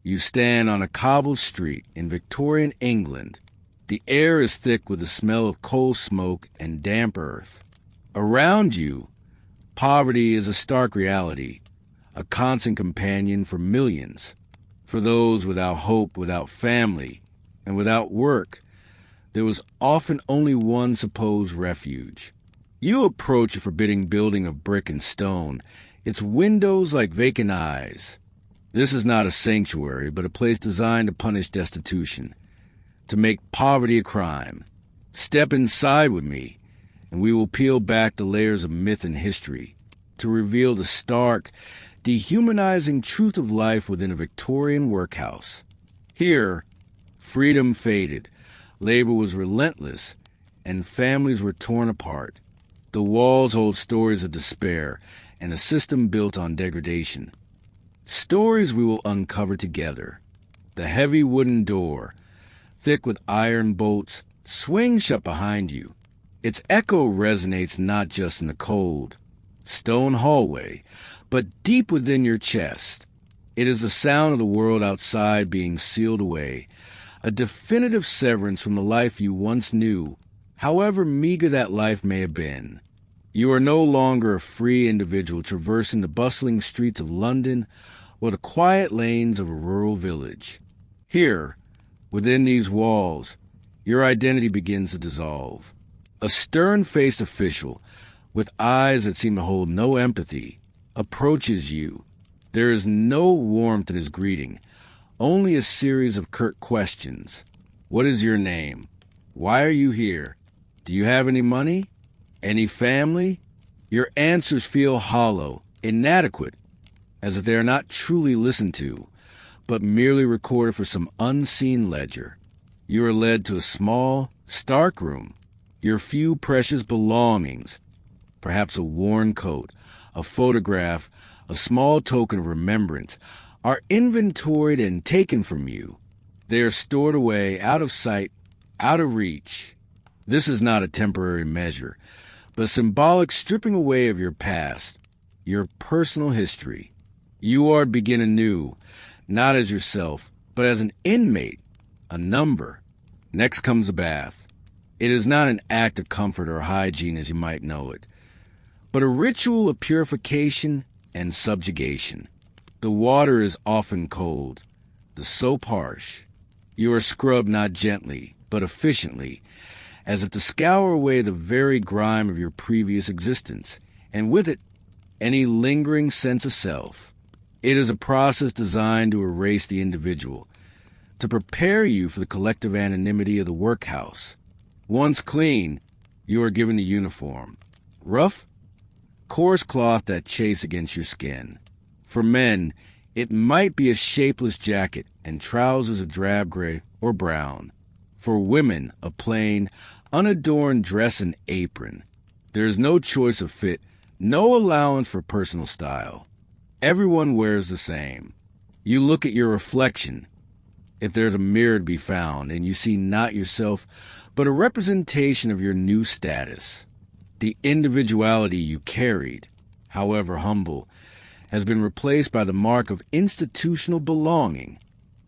You stand on a cobbled street in Victorian England. The air is thick with the smell of coal smoke and damp earth. Around you, poverty is a stark reality, a constant companion for millions. For those without hope, without family, and without work, there was often only one supposed refuge. You approach a forbidding building of brick and stone, its windows like vacant eyes. This is not a sanctuary, but a place designed to punish destitution, to make poverty a crime. Step inside with me, and we will peel back the layers of myth and history to reveal the stark, dehumanizing truth of life within a Victorian workhouse. Here, freedom faded, labor was relentless, and families were torn apart. The walls hold stories of despair and a system built on degradation. Stories we will uncover together. The heavy wooden door, thick with iron bolts, swings shut behind you. Its echo resonates not just in the cold, stone hallway, but deep within your chest. It is the sound of the world outside being sealed away, a definitive severance from the life you once knew, however meager that life may have been. You are no longer a free individual traversing the bustling streets of London or the quiet lanes of a rural village. Here, within these walls, your identity begins to dissolve. A stern-faced official, with eyes that seem to hold no empathy, approaches you. There is no warmth in his greeting, only a series of curt questions. What is your name? Why are you here? Do you have any money? Any family? Your answers feel hollow, inadequate, as if they are not truly listened to, but merely recorded for some unseen ledger. You are led to a small, stark room. Your few precious belongings, perhaps a worn coat, a photograph, a small token of remembrance, are inventoried and taken from you. They are stored away, out of sight, out of reach. This is not a temporary measure, but a symbolic stripping away of your past, your personal history. You are to begin anew, not as yourself, but as an inmate, a number. Next comes a bath. It is not an act of comfort or hygiene as you might know it, but a ritual of purification and subjugation. The water is often cold, the soap harsh. You are scrubbed not gently, but efficiently, as if to scour away the very grime of your previous existence, and with it, any lingering sense of self. It is a process designed to erase the individual, to prepare you for the collective anonymity of the workhouse. Once clean, you are given a uniform. Rough? Coarse cloth that chafes against your skin. For men, it might be a shapeless jacket and trousers of drab gray or brown. For women, a plain, unadorned dress and apron. There is no choice of fit, no allowance for personal style. Everyone wears the same. You look at your reflection, if there's a mirror to be found, and you see not yourself, but a representation of your new status. The individuality you carried, however humble, has been replaced by the mark of institutional belonging.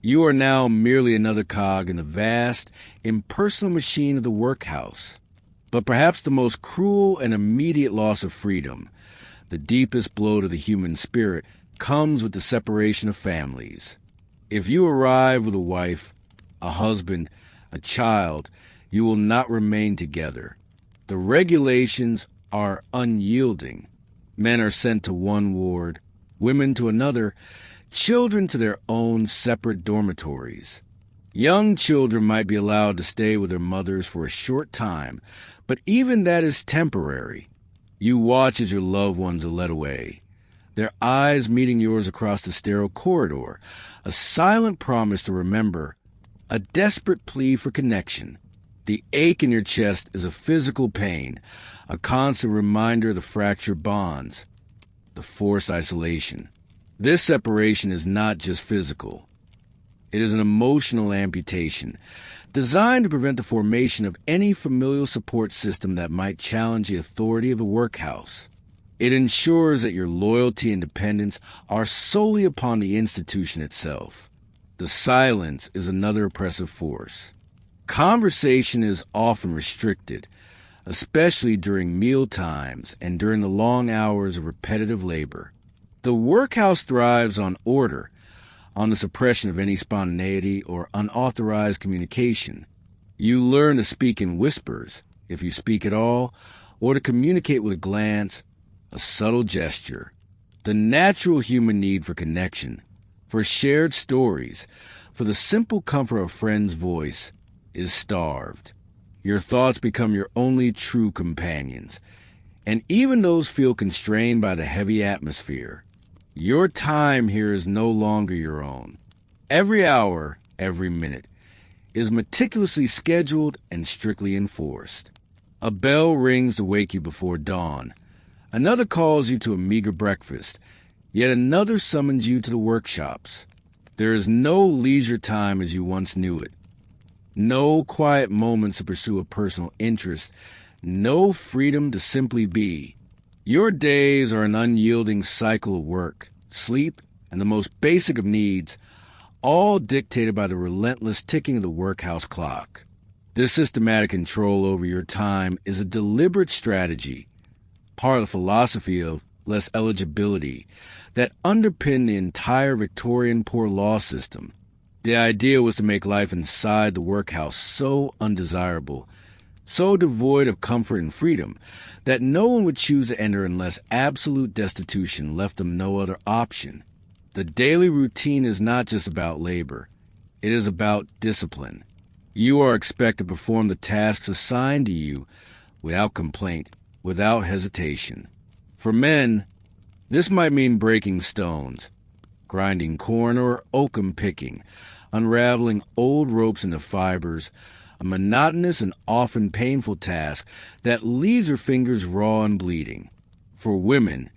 You are now merely another cog in the vast, impersonal machine of the workhouse. But perhaps the most cruel and immediate loss of freedom, the deepest blow to the human spirit, comes with the separation of families. If you arrive with a wife, a husband, a child, you will not remain together. The regulations are unyielding. Men are sent to one ward, women to another, children to their own separate dormitories. Young children might be allowed to stay with their mothers for a short time, but even that is temporary. You watch as your loved ones are led away, their eyes meeting yours across the sterile corridor, a silent promise to remember, a desperate plea for connection. The ache in your chest is a physical pain, a constant reminder of the fractured bonds, the forced isolation. This separation is not just physical. It is an emotional amputation, designed to prevent the formation of any familial support system that might challenge the authority of the workhouse. It ensures that your loyalty and dependence are solely upon the institution itself. The silence is another oppressive force. Conversation is often restricted, especially during meal times and during the long hours of repetitive labor. The workhouse thrives on order, on the suppression of any spontaneity or unauthorized communication. You learn to speak in whispers, if you speak at all, or to communicate with a glance, a subtle gesture. The natural human need for connection, for shared stories, for the simple comfort of a friend's voice, is starved. Your thoughts become your only true companions, and even those feel constrained by the heavy atmosphere. Your time here is no longer your own. Every hour, every minute, is meticulously scheduled and strictly enforced. A bell rings to wake you before dawn. Another calls you to a meager breakfast. Yet another summons you to the workshops. There is no leisure time as you once knew it. No quiet moments to pursue a personal interest. No freedom to simply be. Your days are an unyielding cycle of work, sleep, and the most basic of needs, all dictated by the relentless ticking of the workhouse clock. This systematic control over your time is a deliberate strategy, part of the philosophy of less eligibility that underpinned the entire Victorian poor law system. The idea was to make life inside the workhouse so undesirable, so devoid of comfort and freedom, that no one would choose to enter unless absolute destitution left them no other option. The daily routine is not just about labor. It is about discipline. You are expected to perform the tasks assigned to you without complaint, without hesitation. For men, this might mean breaking stones, grinding corn, or oakum picking, unraveling old ropes into fibers, a monotonous and often painful task that leaves your fingers raw and bleeding. For women,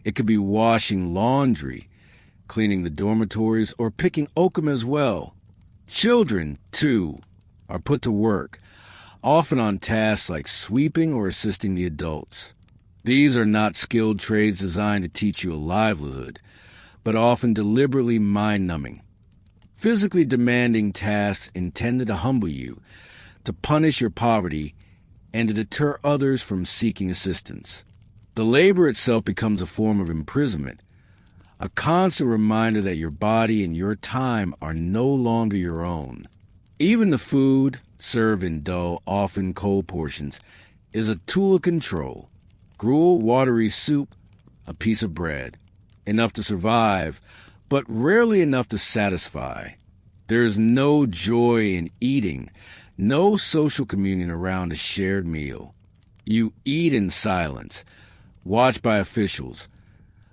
it could be washing laundry, cleaning the dormitories, or picking oakum as well. Children, too, are put to work, often on tasks like sweeping or assisting the adults. These are not skilled trades designed to teach you a livelihood, but often deliberately mind-numbing, physically demanding tasks intended to humble you, to punish your poverty, and to deter others from seeking assistance. The labor itself becomes a form of imprisonment, a constant reminder that your body and your time are no longer your own. Even the food, served in dull, often cold portions, is a tool of control. Gruel, watery soup, a piece of bread, enough to survive, but rarely enough to satisfy. There is no joy in eating, no social communion around a shared meal. You eat in silence, watched by officials,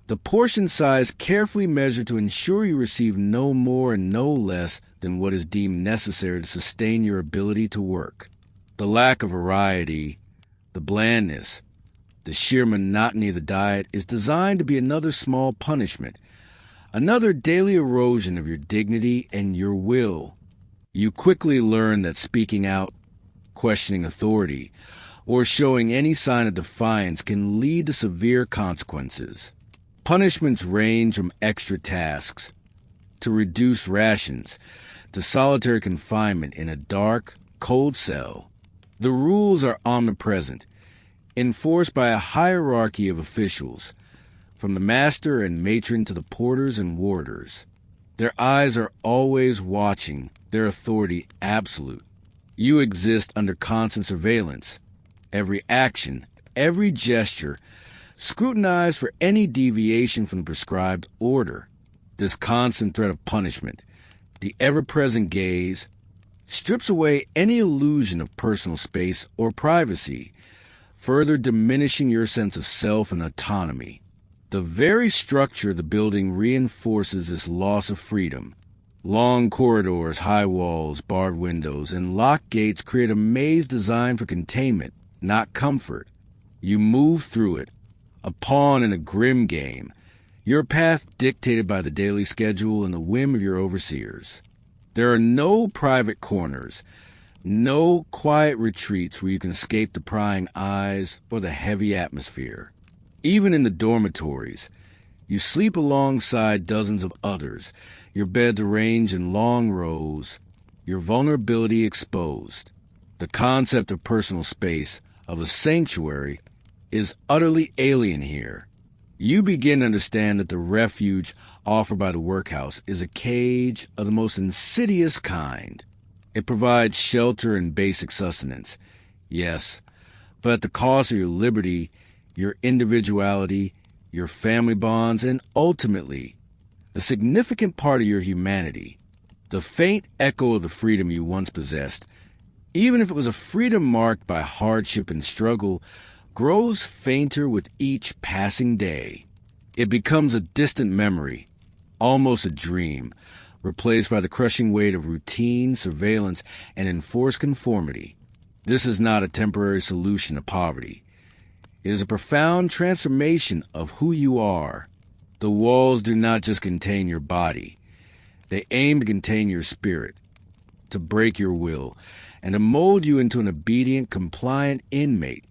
the portion size carefully measured to ensure you receive no more and no less than what is deemed necessary to sustain your ability to work. The lack of variety, the blandness, the sheer monotony of the diet is designed to be another small punishment, another daily erosion of your dignity and your will. You quickly learn that speaking out, questioning authority, or showing any sign of defiance can lead to severe consequences. Punishments range from extra tasks, to reduced rations, to solitary confinement in a dark, cold cell. The rules are omnipresent, enforced by a hierarchy of officials, from the master and matron to the porters and warders. Their eyes are always watching, their authority absolute. You exist under constant surveillance. Every action, every gesture, scrutinized for any deviation from the prescribed order. This constant threat of punishment, the ever-present gaze, strips away any illusion of personal space or privacy, further diminishing your sense of self and autonomy. The very structure of the building reinforces this loss of freedom. Long corridors, high walls, barred windows, and locked gates create a maze designed for containment, not comfort. You move through it, a pawn in a grim game, your path dictated by the daily schedule and the whim of your overseers. There are no private corners, no quiet retreats where you can escape the prying eyes or the heavy atmosphere. Even in the dormitories, you sleep alongside dozens of others, your beds arranged in long rows, your vulnerability exposed. The concept of personal space, of a sanctuary, is utterly alien here. You begin to understand that the refuge offered by the workhouse is a cage of the most insidious kind. It provides shelter and basic sustenance, yes, but at the cost of your liberty, your individuality, your family bonds, and ultimately, a significant part of your humanity. The faint echo of the freedom you once possessed, even if it was a freedom marked by hardship and struggle, grows fainter with each passing day. It becomes a distant memory, almost a dream, replaced by the crushing weight of routine, surveillance, and enforced conformity. This is not a temporary solution to poverty. It is a profound transformation of who you are. The walls do not just contain your body. They aim to contain your spirit, to break your will, and to mold you into an obedient, compliant inmate,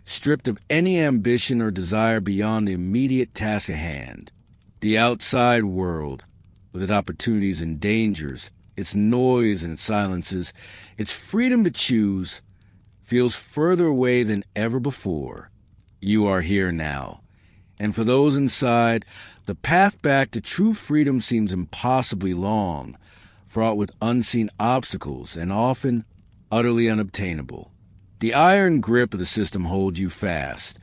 stripped of any ambition or desire beyond the immediate task at hand. The outside world, with its opportunities and dangers, its noise and its silences, its freedom to choose, feels further away than ever before. You are here now, and for those inside, the path back to true freedom seems impossibly long, fraught with unseen obstacles and often utterly unobtainable. The iron grip of the system holds you fast,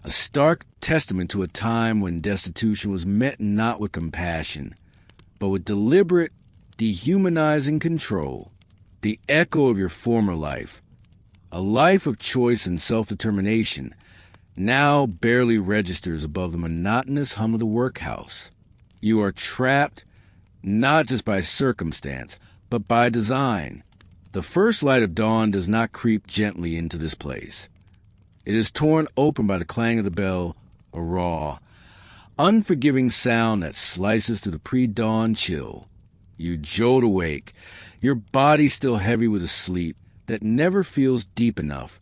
a stark testament to a time when destitution was met not with compassion, but with deliberate, dehumanizing control. The echo of your former life, a life of choice and self-determination, now barely registers above the monotonous hum of the workhouse. You are trapped not just by circumstance, but by design. The first light of dawn does not creep gently into this place. It is torn open by the clang of the bell, a raw, unforgiving sound that slices through the pre-dawn chill. You jolt awake, your body still heavy with a sleep that never feels deep enough,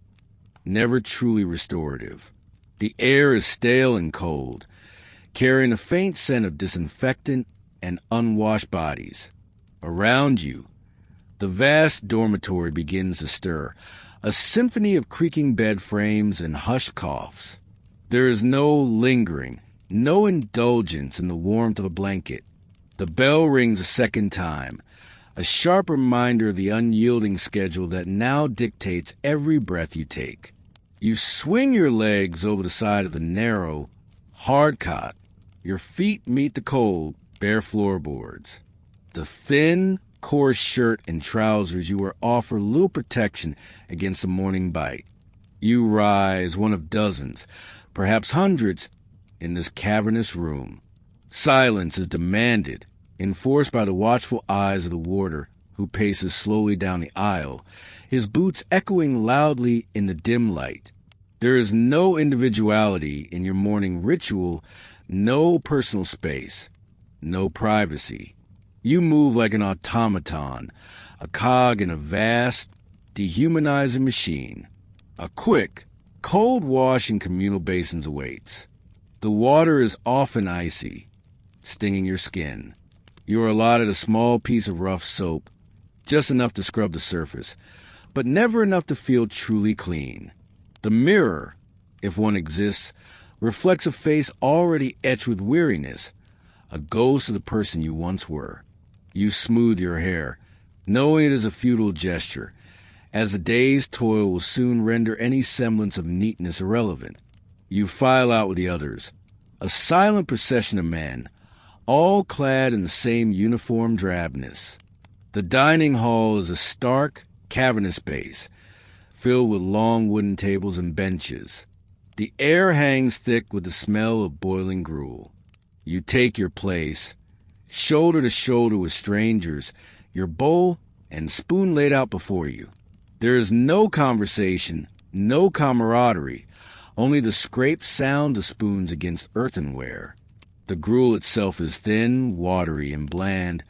never truly restorative. The air is stale and cold, carrying a faint scent of disinfectant and unwashed bodies. Around you, the vast dormitory begins to stir, a symphony of creaking bed frames and hushed coughs. There is no lingering, no indulgence in the warmth of a blanket. The bell rings a second time, a sharp reminder of the unyielding schedule that now dictates every breath you take. You swing your legs over the side of the narrow, hard cot. Your feet meet the cold, bare floorboards. The thin, coarse shirt and trousers you wear offer little protection against the morning bite. You rise, one of dozens, perhaps hundreds, in this cavernous room. Silence is demanded, enforced by the watchful eyes of the warder who paces slowly down the aisle, his boots echoing loudly in the dim light. There is no individuality in your morning ritual, no personal space, no privacy. You move like an automaton, a cog in a vast, dehumanizing machine. A quick, cold wash in communal basins awaits. The water is often icy, stinging your skin. You are allotted a small piece of rough soap, just enough to scrub the surface, but never enough to feel truly clean. The mirror, if one exists, reflects a face already etched with weariness, a ghost of the person you once were. You smooth your hair, knowing it is a futile gesture, as the day's toil will soon render any semblance of neatness irrelevant. You file out with the others, a silent procession of men, all clad in the same uniform drabness. The dining hall is a stark, cavernous space, filled with long wooden tables and benches. The air hangs thick with the smell of boiling gruel. You take your place, shoulder to shoulder with strangers, your bowl and spoon laid out before you. There is no conversation, no camaraderie, only the scraped sound of spoons against earthenware. The gruel itself is thin, watery, and bland,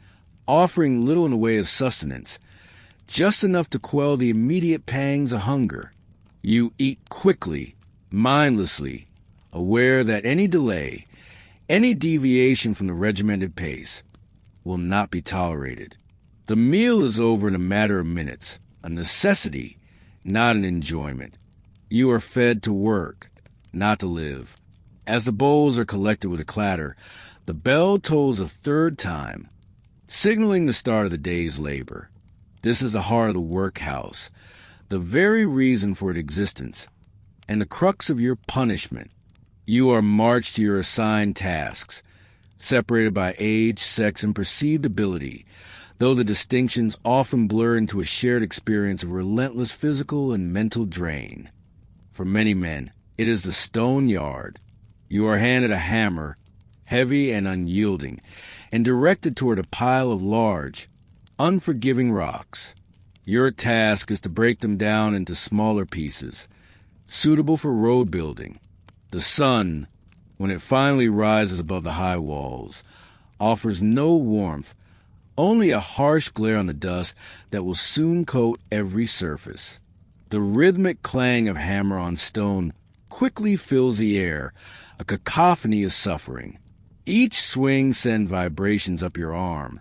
offering little in the way of sustenance, just enough to quell the immediate pangs of hunger. You eat quickly, mindlessly, aware that any delay, any deviation from the regimented pace, will not be tolerated. The meal is over in a matter of minutes, a necessity, not an enjoyment. You are fed to work, not to live. As the bowls are collected with a clatter, the bell tolls a third time, signaling the start of the day's labor. This is the heart of the workhouse, the very reason for its existence, and the crux of your punishment. You are marched to your assigned tasks, separated by age, sex, and perceived ability, though the distinctions often blur into a shared experience of relentless physical and mental drain. For many men, it is the stone yard. You are handed a hammer, heavy and unyielding, and directed toward a pile of large, unforgiving rocks. Your task is to break them down into smaller pieces, suitable for road building. The sun, when it finally rises above the high walls, offers no warmth, only a harsh glare on the dust that will soon coat every surface. The rhythmic clang of hammer on stone quickly fills the air, a cacophony of suffering. Each swing sends vibrations up your arm,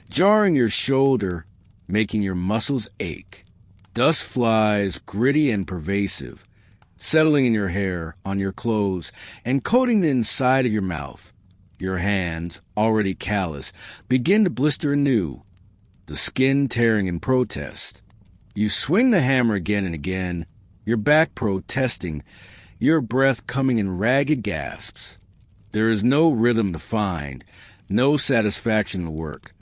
jarring your shoulder, making your muscles ache. Dust flies, gritty and pervasive, settling in your hair, on your clothes, and coating the inside of your mouth. Your hands, already callous, begin to blister anew, the skin tearing in protest. You swing the hammer again and again, your back protesting, your breath coming in ragged gasps. There is no rhythm to find, no satisfaction to work,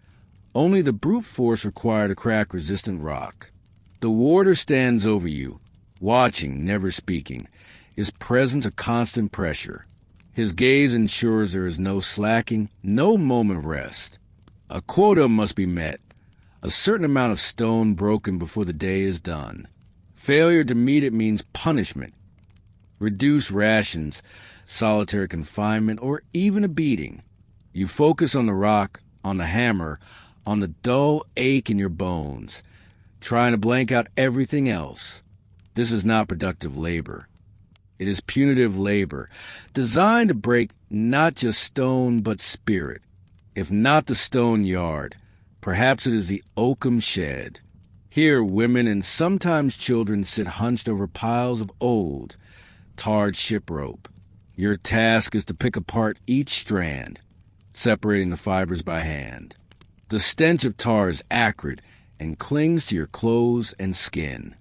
only the brute force required to crack resistant rock. The warder stands over you, watching, never speaking, his presence a constant pressure. His gaze ensures there is no slacking, no moment of rest. A quota must be met, a certain amount of stone broken before the day is done. Failure to meet it means punishment, reduced rations, solitary confinement, or even a beating. You focus on the rock, on the hammer, on the dull ache in your bones, trying to blank out everything else. This is not productive labor. It is punitive labor, designed to break not just stone but spirit. If not the stone yard, perhaps it is the oakum shed. Here women and sometimes children sit hunched over piles of old, tarred ship rope. Your task is to pick apart each strand, separating the fibers by hand. The stench of tar is acrid and clings to your clothes and skin.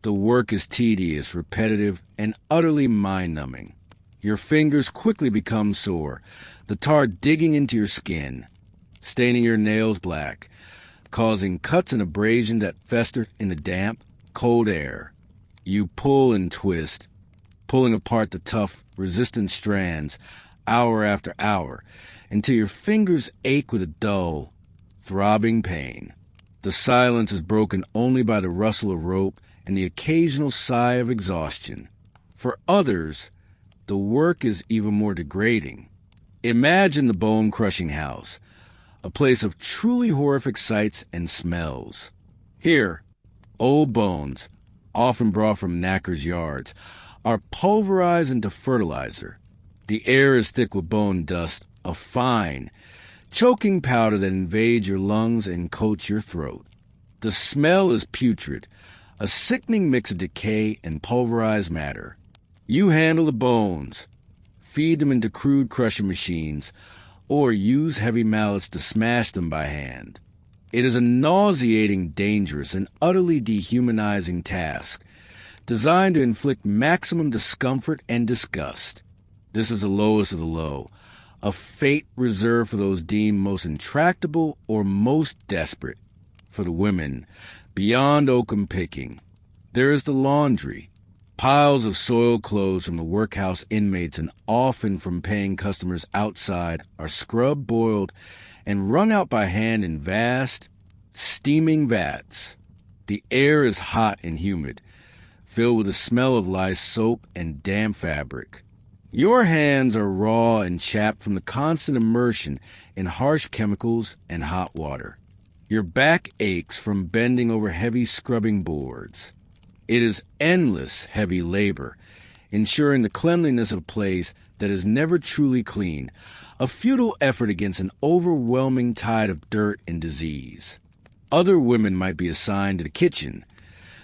The work is tedious, repetitive, and utterly mind-numbing. Your fingers quickly become sore, the tar digging into your skin, staining your nails black, causing cuts and abrasion that fester in the damp, cold air. You pull and twist, pulling apart the tough, resistant strands, hour after hour, until your fingers ache with a dull, throbbing pain. The silence is broken only by the rustle of rope and the occasional sigh of exhaustion. For others, the work is even more degrading. Imagine the bone-crushing house, a place of truly horrific sights and smells. Here, old bones, often brought from knackers' yards, are pulverized into fertilizer. The air is thick with bone dust, a fine, choking powder that invades your lungs and coats your throat. The smell is putrid, a sickening mix of decay and pulverized matter. You handle the bones, feed them into crude crushing machines, or use heavy mallets to smash them by hand. It is a nauseating, dangerous, and utterly dehumanizing task, designed to inflict maximum discomfort and disgust. This is the lowest of the low, a fate reserved for those deemed most intractable or most desperate. For the women, beyond oakum picking, there is the laundry. Piles of soiled clothes from the workhouse inmates and often from paying customers outside are scrubbed, boiled, and wrung out by hand in vast, steaming vats. The air is hot and humid, filled with the smell of lye soap and damp fabric. Your hands are raw and chapped from the constant immersion in harsh chemicals and hot water. Your back aches from bending over heavy scrubbing boards. It is endless heavy labor, ensuring the cleanliness of a place that is never truly clean, a futile effort against an overwhelming tide of dirt and disease. Other women might be assigned to the kitchen,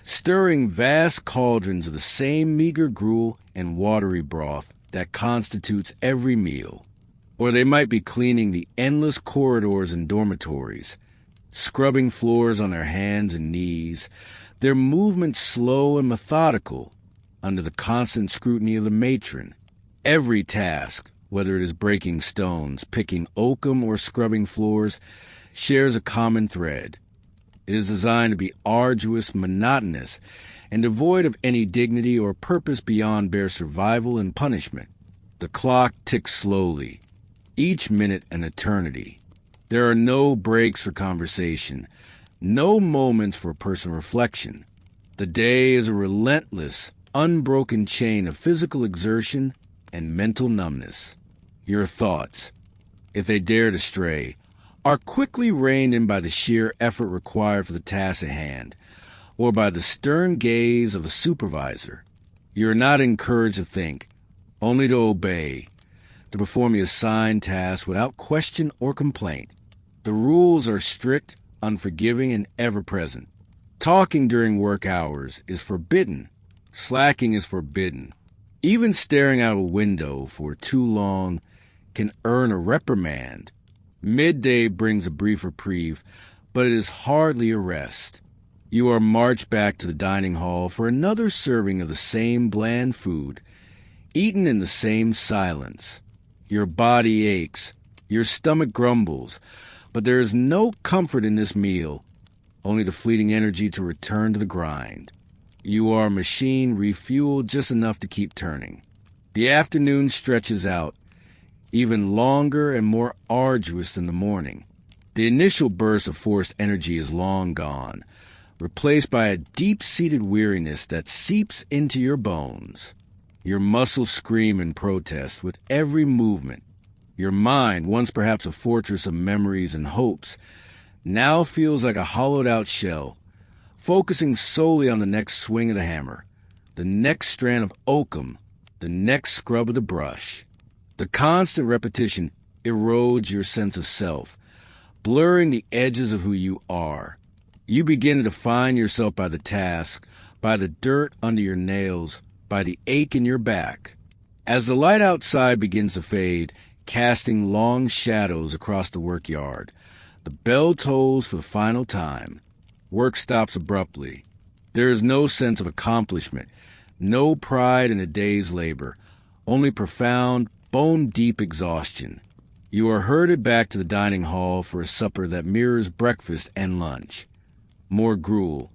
stirring vast cauldrons of the same meager gruel and watery broth that constitutes every meal. Or they might be cleaning the endless corridors and dormitories, scrubbing floors on their hands and knees, their movements slow and methodical under the constant scrutiny of the matron. Every task, whether it is breaking stones, picking oakum, or scrubbing floors, shares a common thread. It is designed to be arduous, monotonous, and devoid of any dignity or purpose beyond bare survival and punishment. The clock ticks slowly, each minute an eternity. There are no breaks for conversation, no moments for personal reflection. The day is a relentless, unbroken chain of physical exertion and mental numbness. Your thoughts, if they dare to stray, are quickly reined in by the sheer effort required for the task at hand, or by the stern gaze of a supervisor. You are not encouraged to think, only to obey, to perform the assigned task without question or complaint. The rules are strict, unforgiving, and ever-present. Talking during work hours is forbidden. Slacking is forbidden. Even staring out a window for too long can earn a reprimand. Midday brings a brief reprieve, but it is hardly a rest. You are marched back to the dining hall for another serving of the same bland food, eaten in the same silence. Your body aches, your stomach grumbles, but there is no comfort in this meal, only the fleeting energy to return to the grind. You are a machine refueled just enough to keep turning. The afternoon stretches out, even longer and more arduous than the morning. The initial burst of forced energy is long gone, replaced by a deep-seated weariness that seeps into your bones. Your muscles scream in protest with every movement. Your mind, once perhaps a fortress of memories and hopes, now feels like a hollowed-out shell, focusing solely on the next swing of the hammer, the next strand of oakum, the next scrub of the brush. The constant repetition erodes your sense of self, blurring the edges of who you are. You begin to define yourself by the task, by the dirt under your nails, by the ache in your back. As the light outside begins to fade, casting long shadows across the workyard, the bell tolls for the final time. Work stops abruptly. There is no sense of accomplishment, no pride in a day's labor, only profound, bone-deep exhaustion. You are herded back to the dining hall for a supper that mirrors breakfast and lunch. More gruel,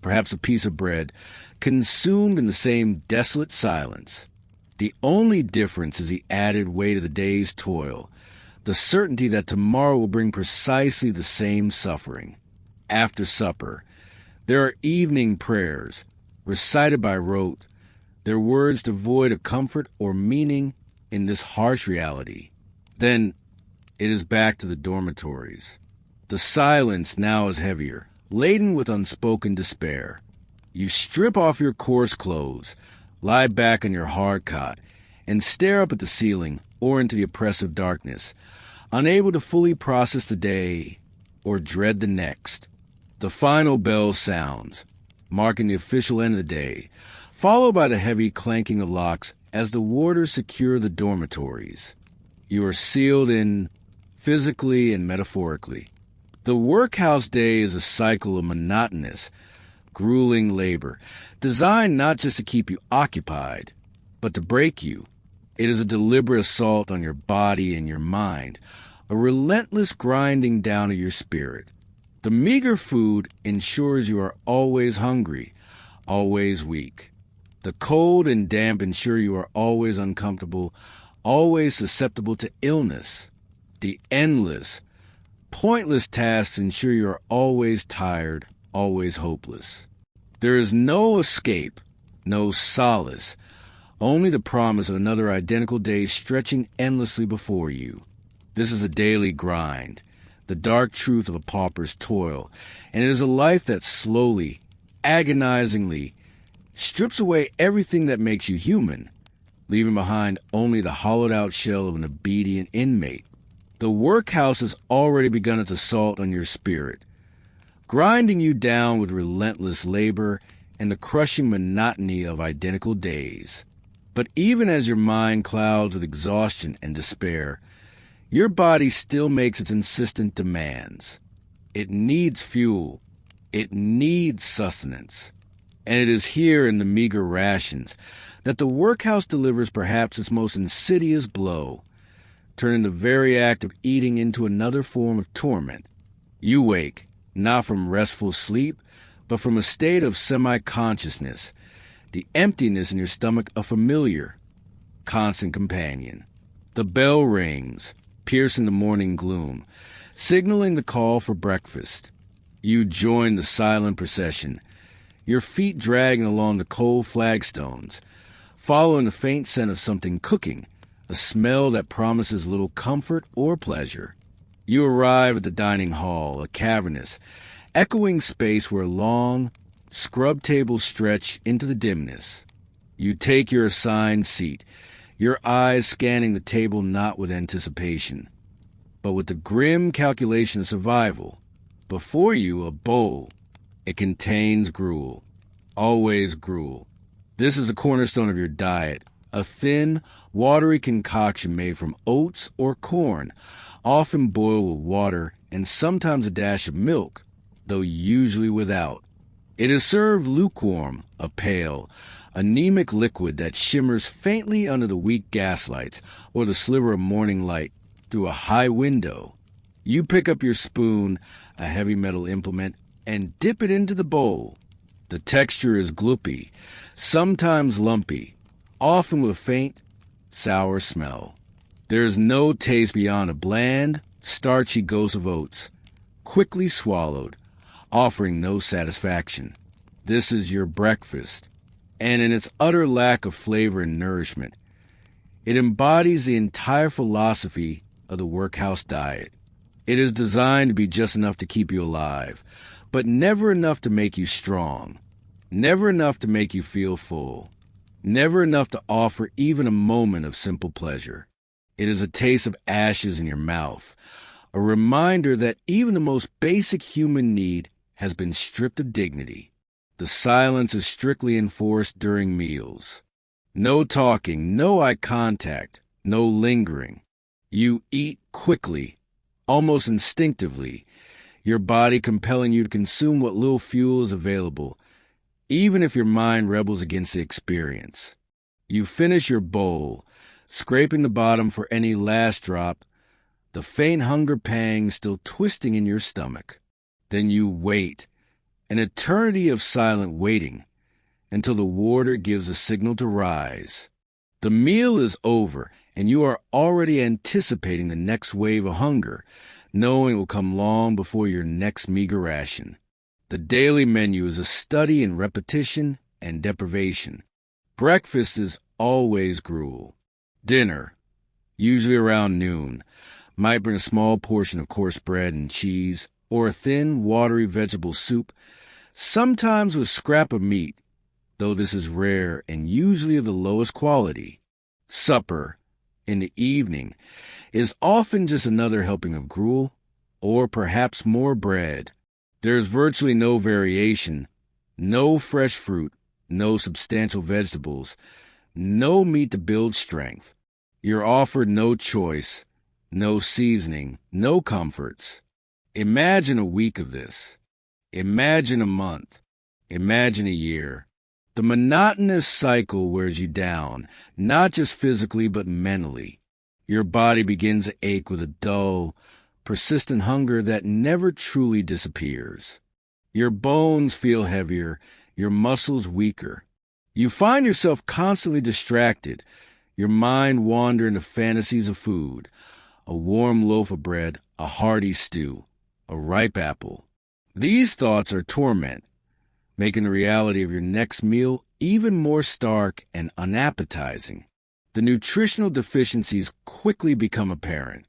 perhaps a piece of bread, consumed in the same desolate silence. The only difference is the added weight of the day's toil, the certainty that tomorrow will bring precisely the same suffering. After supper, there are evening prayers, recited by rote, their words devoid of comfort or meaning in this harsh reality. Then it is back to the dormitories. The silence now is heavier, laden with unspoken despair. You strip off your coarse clothes, lie back on your hard cot, and stare up at the ceiling or into the oppressive darkness, unable to fully process the day or dread the next. The final bell sounds, marking the official end of the day, followed by the heavy clanking of locks as the warders secure the dormitories. You are sealed in physically and metaphorically. The workhouse day is a cycle of monotonous, grueling labor, designed not just to keep you occupied, but to break you. It is a deliberate assault on your body and your mind, a relentless grinding down of your spirit. The meager food ensures you are always hungry, always weak. The cold and damp ensure you are always uncomfortable, always susceptible to illness. The endless, pointless tasks ensure you are always tired, always hopeless. There is no escape, no solace, only the promise of another identical day stretching endlessly before you. This is a daily grind, the dark truth of a pauper's toil, and it is a life that slowly, agonizingly, strips away everything that makes you human. leaving behind only the hollowed-out shell of an obedient inmate. The workhouse has already begun its assault on your spirit, grinding you down with relentless labor and the crushing monotony of identical days. But even as your mind clouds with exhaustion and despair, your body still makes its insistent demands. It needs fuel. It needs sustenance. And it is here in the meager rations that the workhouse delivers perhaps its most insidious blow, turning the very act of eating into another form of torment. You wake, not from restful sleep, but from a state of semi-consciousness, the emptiness in your stomach a familiar, constant companion. The bell rings, piercing the morning gloom, signaling the call for breakfast. You join the silent procession, your feet dragging along the cold flagstones, following the faint scent of something cooking, a smell that promises little comfort or pleasure. You arrive at the dining hall, a cavernous, echoing space where long, scrub tables stretch into the dimness. You take your assigned seat, your eyes scanning the table not with anticipation, but with the grim calculation of survival. Before you, a bowl. It contains gruel. Always gruel. This is the cornerstone of your diet, a thin, watery concoction made from oats or corn, often boiled with water and sometimes a dash of milk, though usually without. It is served lukewarm, a pale, anemic liquid that shimmers faintly under the weak gaslights or the sliver of morning light through a high window. You pick up your spoon, a heavy metal implement, and dip it into the bowl. The texture is gloopy, sometimes lumpy, often with a faint, sour smell. There is no taste beyond a bland, starchy ghost of oats, quickly swallowed, offering no satisfaction. This is your breakfast, and in its utter lack of flavor and nourishment, it embodies the entire philosophy of the workhouse diet. It is designed to be just enough to keep you alive, but never enough to make you strong, never enough to make you feel full, never enough to offer even a moment of simple pleasure. It is a taste of ashes in your mouth, a reminder that even the most basic human need has been stripped of dignity. The silence is strictly enforced during meals. No talking, no eye contact, no lingering. You eat quickly, almost instinctively, your body compelling you to consume what little fuel is available, even if your mind rebels against the experience. You finish your bowl, scraping the bottom for any last drop, the faint hunger pang still twisting in your stomach. Then you wait, an eternity of silent waiting, until the warder gives a signal to rise. The meal is over, and you are already anticipating the next wave of hunger, knowing it will come long before your next meager ration. The daily menu is a study in repetition and deprivation. Breakfast is always gruel. Dinner, usually around noon, might bring a small portion of coarse bread and cheese, or a thin, watery vegetable soup, sometimes with a scrap of meat, though this is rare and usually of the lowest quality. Supper, in the evening, is often just another helping of gruel, or perhaps more bread. There is virtually no variation, no fresh fruit, no substantial vegetables, no meat to build strength. You're offered no choice, no seasoning, no comforts. Imagine a week of this. Imagine a month. Imagine a year. The monotonous cycle wears you down, not just physically but mentally. Your body begins to ache with a dull, persistent hunger that never truly disappears. Your bones feel heavier, your muscles weaker. You find yourself constantly distracted, your mind wandering to fantasies of food, a warm loaf of bread, a hearty stew, a ripe apple. These thoughts are torment, making the reality of your next meal even more stark and unappetizing. The nutritional deficiencies quickly become apparent.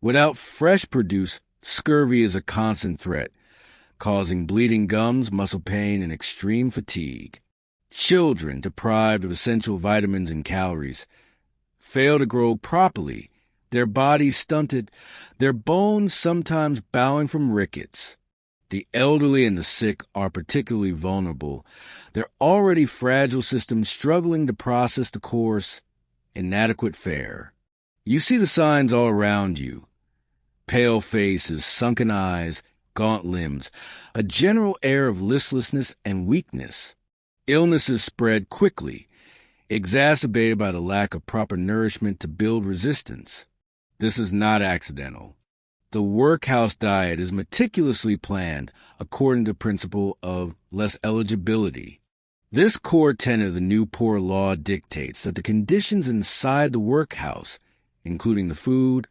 Without fresh produce, scurvy is a constant threat, causing bleeding gums, muscle pain, and extreme fatigue. Children, deprived of essential vitamins and calories, fail to grow properly, their bodies stunted, their bones sometimes bowing from rickets. The elderly and the sick are particularly vulnerable, their already fragile systems struggling to process the coarse, inadequate fare. You see the signs all around you. Pale faces, sunken eyes, gaunt limbs, a general air of listlessness and weakness. Illnesses spread quickly, exacerbated by the lack of proper nourishment to build resistance. This is not accidental. The workhouse diet is meticulously planned according to the principle of less eligibility. This core tenet of the New Poor Law dictates that the conditions inside the workhouse, including the food,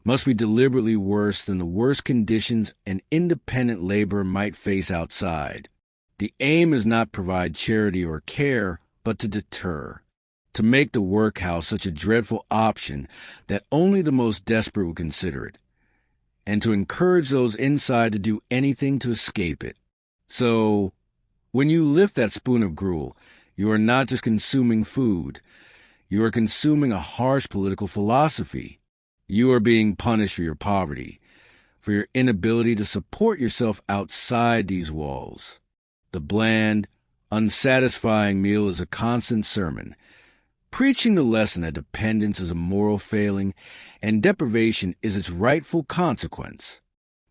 must be deliberately worse than the worst conditions an independent laborer might face outside. The aim is not to provide charity or care, but to deter, to make the workhouse such a dreadful option that only the most desperate will consider it, and to encourage those inside to do anything to escape it. So, when you lift that spoon of gruel, you are not just consuming food, you are consuming a harsh political philosophy. You are being punished for your poverty, for your inability to support yourself outside these walls. The bland, unsatisfying meal is a constant sermon, preaching the lesson that dependence is a moral failing and deprivation is its rightful consequence.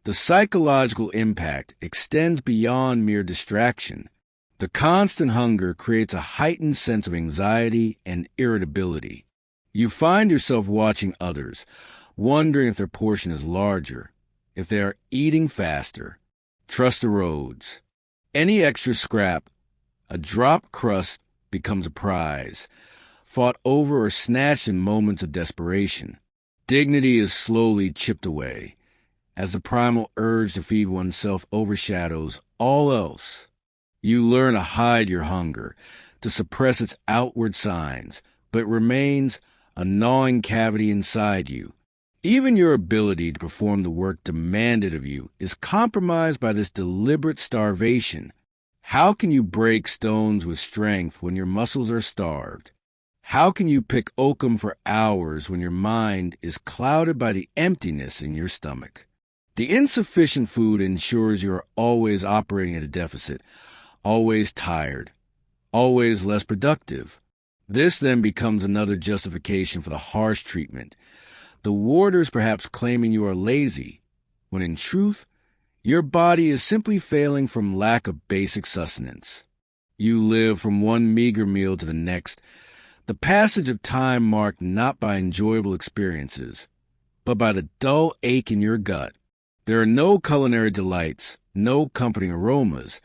The psychological impact extends beyond mere distraction. The constant hunger creates a heightened sense of anxiety and irritability. You find yourself watching others, wondering if their portion is larger, if they are eating faster. Trust the roads. Any extra scrap, a dropped crust, becomes a prize, fought over or snatched in moments of desperation. Dignity is slowly chipped away, as the primal urge to feed oneself overshadows all else. You learn to hide your hunger, to suppress its outward signs, but it remains a gnawing cavity inside you. Even your ability to perform the work demanded of you is compromised by this deliberate starvation. How can you break stones with strength when your muscles are starved? How can you pick oakum for hours when your mind is clouded by the emptiness in your stomach? The insufficient food ensures you are always operating at a deficit, always tired, always less productive. This then becomes another justification for the harsh treatment. The warders perhaps claiming you are lazy, when in truth, your body is simply failing from lack of basic sustenance. You live from one meager meal to the next, the passage of time marked not by enjoyable experiences, but by the dull ache in your gut. There are no culinary delights, no comforting aromas,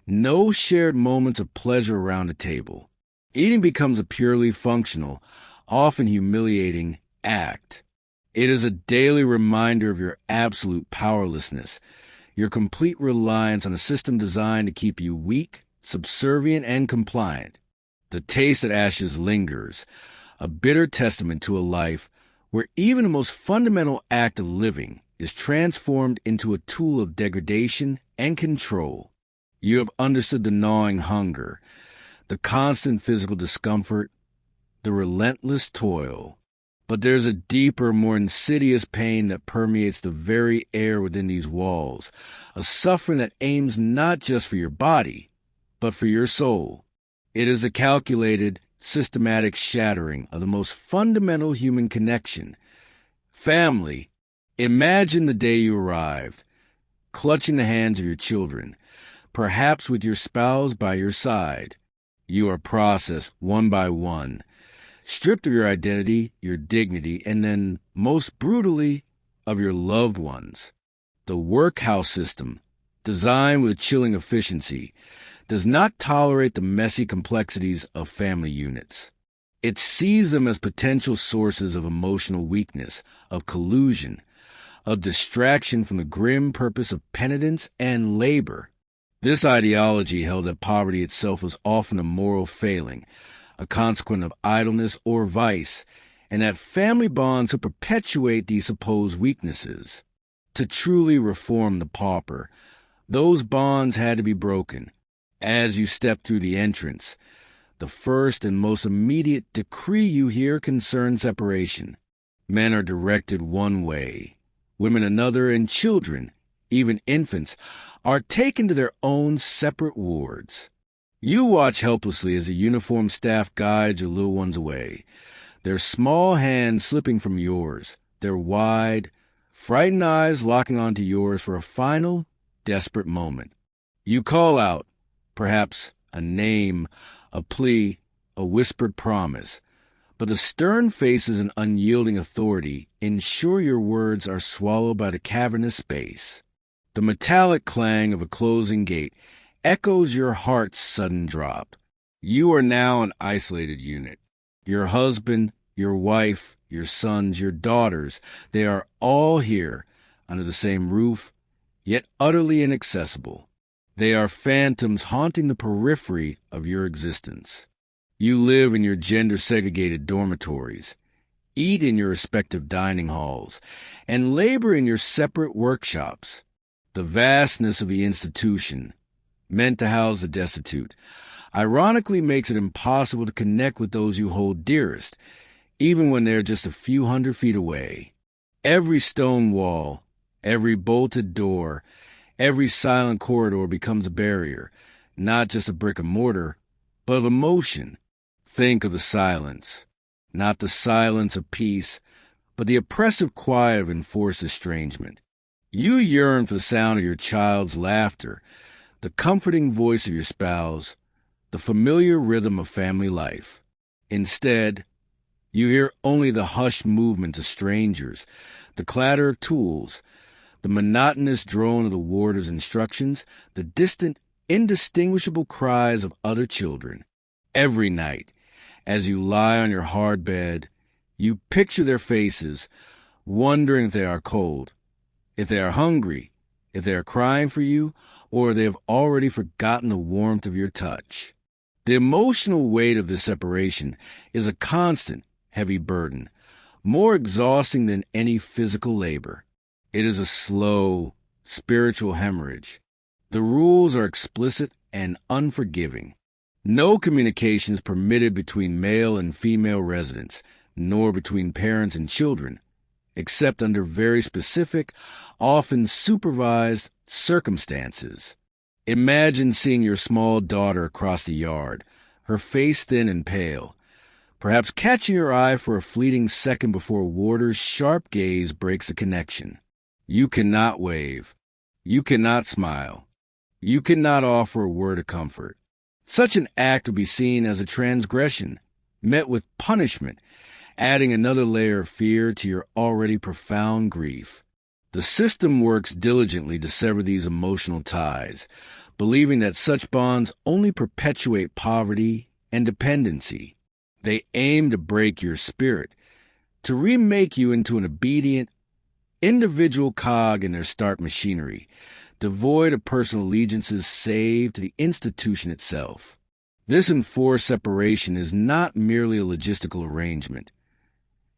no shared moments of pleasure around the table. Eating becomes a purely functional, often humiliating act. It is a daily reminder of your absolute powerlessness, your complete reliance on a system designed to keep you weak, subservient, and compliant. The taste of ashes lingers, a bitter testament to a life where even the most fundamental act of living is transformed into a tool of degradation and control. You have understood the gnawing hunger, the constant physical discomfort, the relentless toil. But there's a deeper, more insidious pain that permeates the very air within these walls, a suffering that aims not just for your body, but for your soul. It is a calculated, systematic shattering of the most fundamental human connection. Family. Imagine the day you arrived, clutching the hands of your children, perhaps with your spouse by your side. You are processed one by one, stripped of your identity, your dignity, and then, most brutally, of your loved ones. The workhouse system, designed with chilling efficiency, does not tolerate the messy complexities of family units. It sees them as potential sources of emotional weakness, of collusion, of distraction from the grim purpose of penitence and labor. This ideology held that poverty itself was often a moral failing, a consequence of idleness or vice, and that family bonds would perpetuate these supposed weaknesses. To truly reform the pauper, those bonds had to be broken. As you step through the entrance, the first and most immediate decree you hear concerns separation. Men are directed one way, women another, and children, even infants, are taken to their own separate wards. You watch helplessly as a uniformed staff guides your little ones away, their small hands slipping from yours, their wide, frightened eyes locking onto yours for a final, desperate moment. You call out, perhaps a name, a plea, a whispered promise, but the stern faces and unyielding authority ensure your words are swallowed by the cavernous space. The metallic clang of a closing gate echoes your heart's sudden drop. You are now an isolated unit. Your husband, your wife, your sons, your daughters, they are all here under the same roof, yet utterly inaccessible. They are phantoms haunting the periphery of your existence. You live in your gender-segregated dormitories, eat in your respective dining halls, and labor in your separate workshops. The vastness of the institution, meant to house the destitute, ironically makes it impossible to connect with those you hold dearest, even when they're just a few hundred feet away. Every stone wall, every bolted door, every silent corridor becomes a barrier, not just a brick and mortar, but of emotion. Think of the silence, not the silence of peace, but the oppressive quiet of enforced estrangement. You yearn for the sound of your child's laughter, the comforting voice of your spouse, the familiar rhythm of family life. Instead, you hear only the hushed movements of strangers, the clatter of tools, the monotonous drone of the warder's instructions, the distant, indistinguishable cries of other children. Every night, as you lie on your hard bed, you picture their faces, wondering if they are cold, if they are hungry, if they are crying for you, or they have already forgotten the warmth of your touch. The emotional weight of this separation is a constant, heavy burden, more exhausting than any physical labor. It is a slow, spiritual hemorrhage. The rules are explicit and unforgiving. No communication is permitted between male and female residents, nor between parents and children, except under very specific, often supervised circumstances. Imagine seeing your small daughter across the yard, her face thin and pale, perhaps catching your eye for a fleeting second before a warder's sharp gaze breaks the connection. You cannot wave. You cannot smile. You cannot offer a word of comfort. Such an act would be seen as a transgression, met with punishment, adding another layer of fear to your already profound grief. The system works diligently to sever these emotional ties, believing that such bonds only perpetuate poverty and dependency. They aim to break your spirit, to remake you into an obedient, individual cog in their stark machinery, devoid of personal allegiances save to the institution itself. This enforced separation is not merely a logistical arrangement.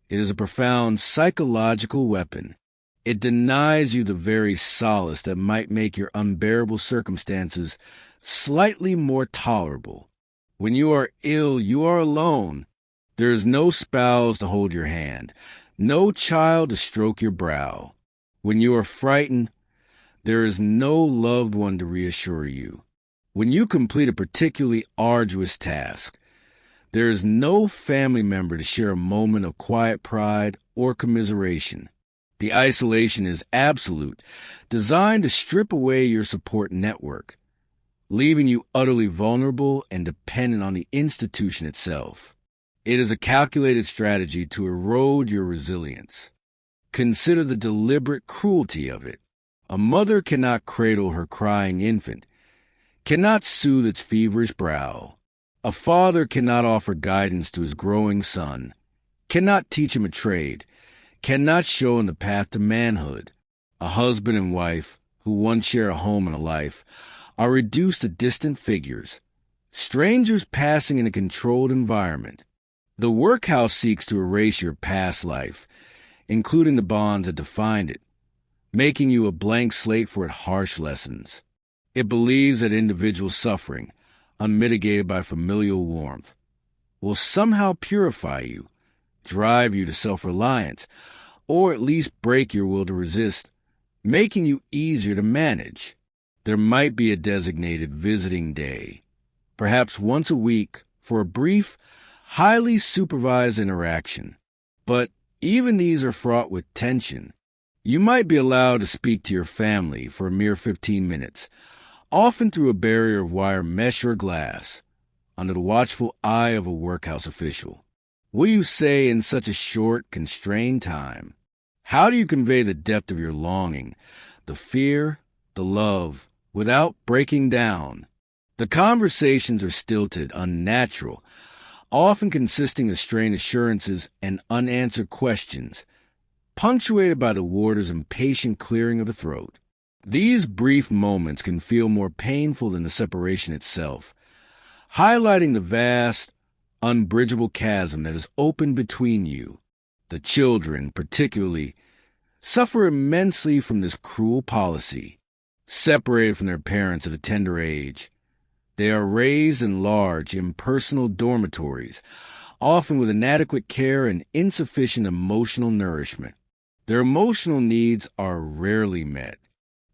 It is a profound psychological weapon. It denies you the very solace that might make your unbearable circumstances slightly more tolerable. When you are ill, you are alone. There is no spouse to hold your hand, no child to stroke your brow. When you are frightened, there is no loved one to reassure you. When you complete a particularly arduous task, there is no family member to share a moment of quiet pride or commiseration. The isolation is absolute, designed to strip away your support network, leaving you utterly vulnerable and dependent on the institution itself. It is a calculated strategy to erode your resilience. Consider the deliberate cruelty of it. A mother cannot cradle her crying infant, cannot soothe its feverish brow. A father cannot offer guidance to his growing son, cannot teach him a trade, cannot show him the path to manhood. A husband and wife, who once share a home and a life, are reduced to distant figures, strangers passing in a controlled environment. The workhouse seeks to erase your past life, including the bonds that defined it, making you a blank slate for its harsh lessons. It believes that individual suffering, unmitigated by familial warmth, will somehow purify you, drive you to self-reliance, or at least break your will to resist, making you easier to manage. There might be a designated visiting day, perhaps once a week, for a brief, highly supervised interaction. But even these are fraught with tension. You might be allowed to speak to your family for a mere 15 minutes, often through a barrier of wire mesh or glass, under the watchful eye of a workhouse official. What do you say in such a short, constrained time? How do you convey the depth of your longing, the fear, the love, without breaking down? The conversations are stilted, unnatural, often consisting of strained assurances and unanswered questions, punctuated by the warder's impatient clearing of the throat. These brief moments can feel more painful than the separation itself, highlighting the vast, unbridgeable chasm that is open between you. The children, particularly, suffer immensely from this cruel policy. Separated from their parents at a tender age, they are raised in large, impersonal dormitories, often with inadequate care and insufficient emotional nourishment. Their emotional needs are rarely met.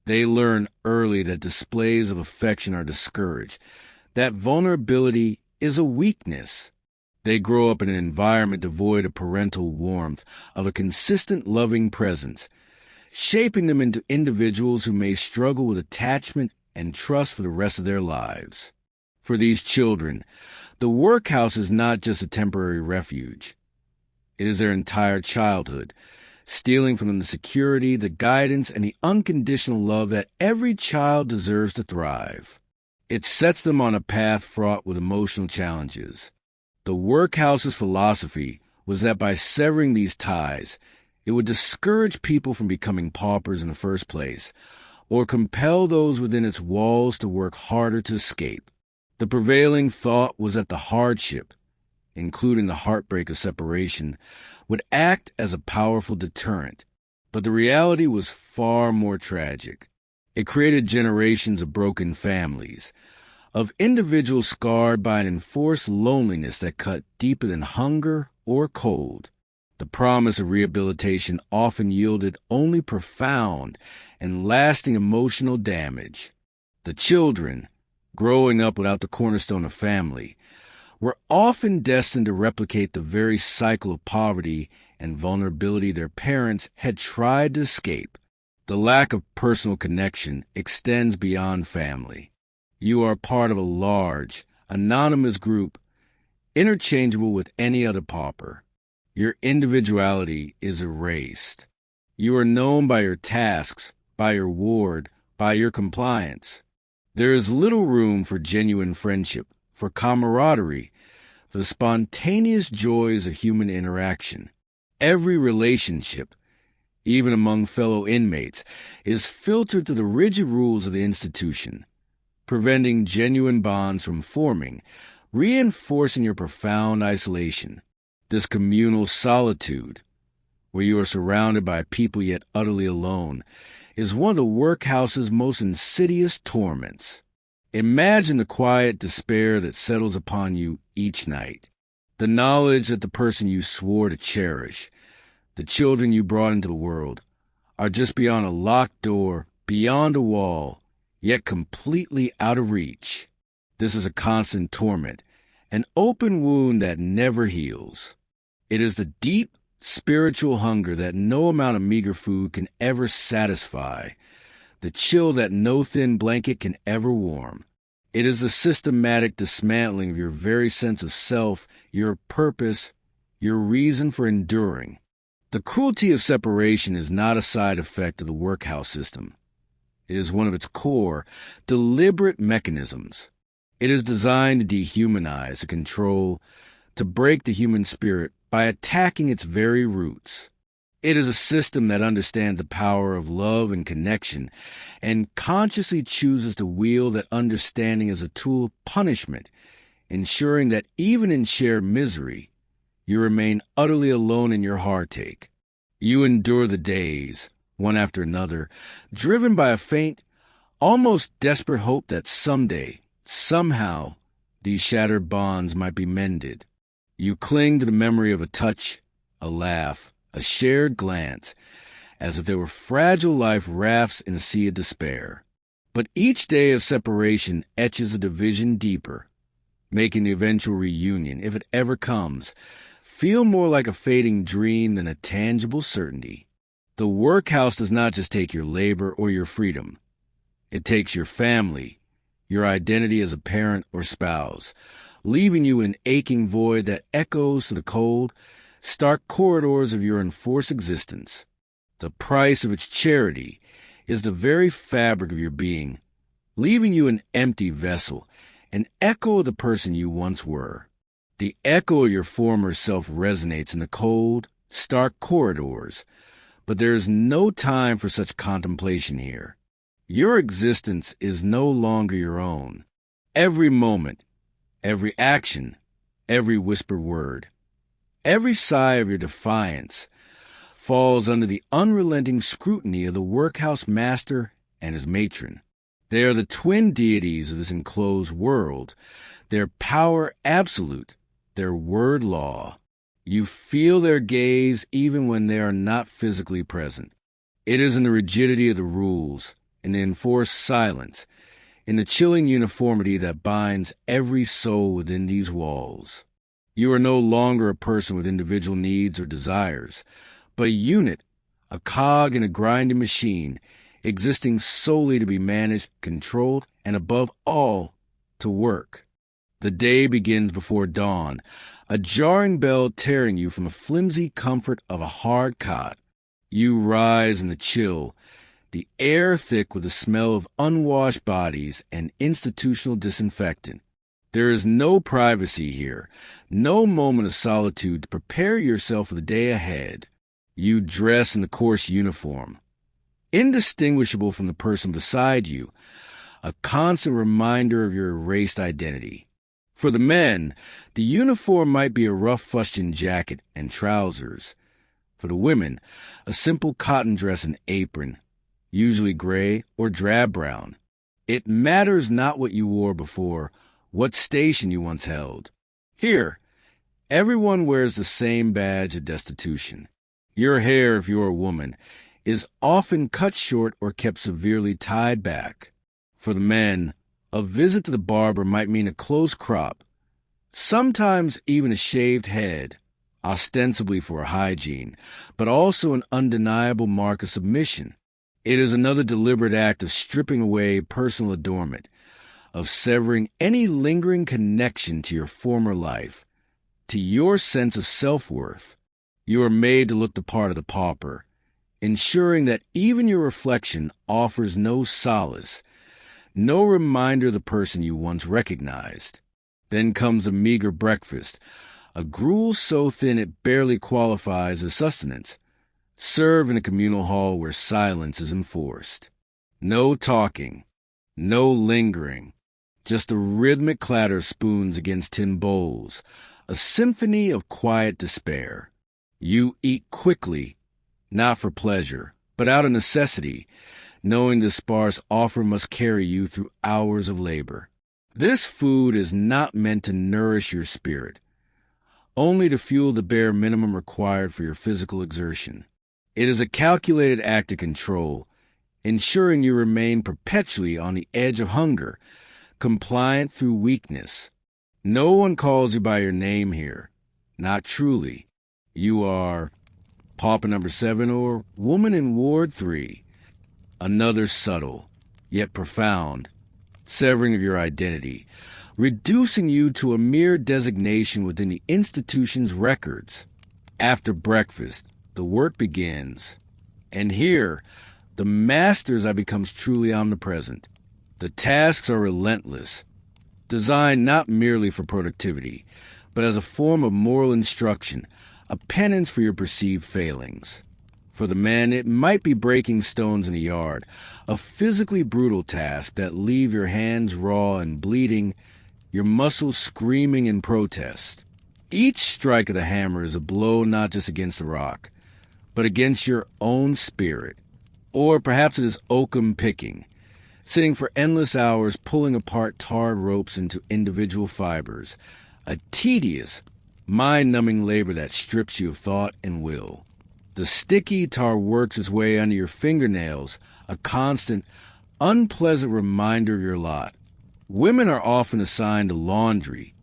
They learn early that displays of affection are discouraged, that vulnerability is a weakness. They grow up in an environment devoid of parental warmth, of a consistent loving presence, shaping them into individuals who may struggle with attachment and trust for the rest of their lives. For these children, the workhouse is not just a temporary refuge. It is their entire childhood, stealing from them the security, the guidance, and the unconditional love that every child deserves to thrive. It sets them on a path fraught with emotional challenges. The workhouse's philosophy was that by severing these ties, it would discourage people from becoming paupers in the first place, or compel those within its walls to work harder to escape. The prevailing thought was that the hardship, including the heartbreak of separation, would act as a powerful deterrent. But the reality was far more tragic. It created generations of broken families, of individuals scarred by an enforced loneliness that cut deeper than hunger or cold. The promise of rehabilitation often yielded only profound and lasting emotional damage. The children, growing up without the cornerstone of family, were often destined to replicate the very cycle of poverty and vulnerability their parents had tried to escape. The lack of personal connection extends beyond family. You are part of a large, anonymous group, interchangeable with any other pauper. Your individuality is erased. You are known by your tasks, by your ward, by your compliance. There is little room for genuine friendship, for camaraderie, for the spontaneous joys of human interaction. Every relationship, even among fellow inmates, is filtered to the rigid rules of the institution, preventing genuine bonds from forming, reinforcing your profound isolation. This communal solitude, where you are surrounded by people yet utterly alone, is one of the workhouse's most insidious torments. Imagine the quiet despair that settles upon you each night. The knowledge that the person you swore to cherish, the children you brought into the world, are just beyond a locked door, beyond a wall, yet completely out of reach. This is a constant torment, an open wound that never heals. It is the deep, spiritual hunger that no amount of meager food can ever satisfy, the chill that no thin blanket can ever warm. It is the systematic dismantling of your very sense of self, your purpose, your reason for enduring. The cruelty of separation is not a side effect of the workhouse system. It is one of its core, deliberate mechanisms. It is designed to dehumanize, to control, to break the human spirit by attacking its very roots. It is a system that understands the power of love and connection and consciously chooses to wield that understanding as a tool of punishment, ensuring that even in shared misery, you remain utterly alone in your heartache. You endure the days, one after another, driven by a faint, almost desperate hope that someday, somehow, these shattered bonds might be mended. You cling to the memory of a touch, a laugh, a shared glance, as if they were fragile life rafts in a sea of despair. But each day of separation etches a division deeper, making the eventual reunion, if it ever comes, feel more like a fading dream than a tangible certainty. The workhouse does not just take your labor or your freedom. It takes your family, your identity as a parent or spouse, leaving you in an aching void that echoes to the cold, stark corridors of your enforced existence. The price of its charity is the very fabric of your being, leaving you an empty vessel, an echo of the person you once were. The echo of your former self resonates in the cold, stark corridors, but there is no time for such contemplation here. Your existence is no longer your own. Every moment, every action, every whispered word, every sigh of your defiance falls under the unrelenting scrutiny of the workhouse master and his matron. They are the twin deities of this enclosed world, their power absolute, their word law. You feel their gaze even when they are not physically present. It is in the rigidity of the rules, in the enforced silence, in the chilling uniformity that binds every soul within these walls. You are no longer a person with individual needs or desires, but a unit, a cog in a grinding machine, existing solely to be managed, controlled, and above all, to work. The day begins before dawn, a jarring bell tearing you from the flimsy comfort of a hard cot. You rise in the chill, the air thick with the smell of unwashed bodies and institutional disinfectant. There is no privacy here, no moment of solitude to prepare yourself for the day ahead. You dress in the coarse uniform, indistinguishable from the person beside you, a constant reminder of your erased identity. For the men, the uniform might be a rough fustian jacket and trousers. For the women, a simple cotton dress and apron, usually gray or drab brown. It matters not what you wore before, what station you once held. Here, everyone wears the same badge of destitution. Your hair, if you're a woman, is often cut short or kept severely tied back. For the men, a visit to the barber might mean a close crop, sometimes even a shaved head, ostensibly for hygiene, but also an undeniable mark of submission. It is another deliberate act of stripping away personal adornment, of severing any lingering connection to your former life, to your sense of self-worth. You are made to look the part of the pauper, ensuring that even your reflection offers no solace, no reminder of the person you once recognized. Then comes a meager breakfast, a gruel so thin it barely qualifies as sustenance, served in a communal hall where silence is enforced. No talking, no lingering, just a rhythmic clatter of spoons against tin bowls, a symphony of quiet despair. You eat quickly, not for pleasure, but out of necessity, knowing the sparse offer must carry you through hours of labor. This food is not meant to nourish your spirit, only to fuel the bare minimum required for your physical exertion. It is a calculated act of control, ensuring you remain perpetually on the edge of hunger, compliant through weakness. No one calls you by your name here, not truly. You are Pauper number 7 or Woman in Ward 3. Another subtle, yet profound, severing of your identity, reducing you to a mere designation within the institution's records. After breakfast, the work begins. And here, the master's eye becomes truly omnipresent. The tasks are relentless, designed not merely for productivity, but as a form of moral instruction, a penance for your perceived failings. For the men, it might be breaking stones in a yard, a physically brutal task that leave your hands raw and bleeding, your muscles screaming in protest. Each strike of the hammer is a blow not just against the rock, but against your own spirit. Or perhaps it is oakum picking, sitting for endless hours pulling apart tarred ropes into individual fibers, a tedious, mind-numbing labor that strips you of thought and will. The sticky tar works its way under your fingernails, a constant, unpleasant reminder of your lot. Women are often assigned to laundry,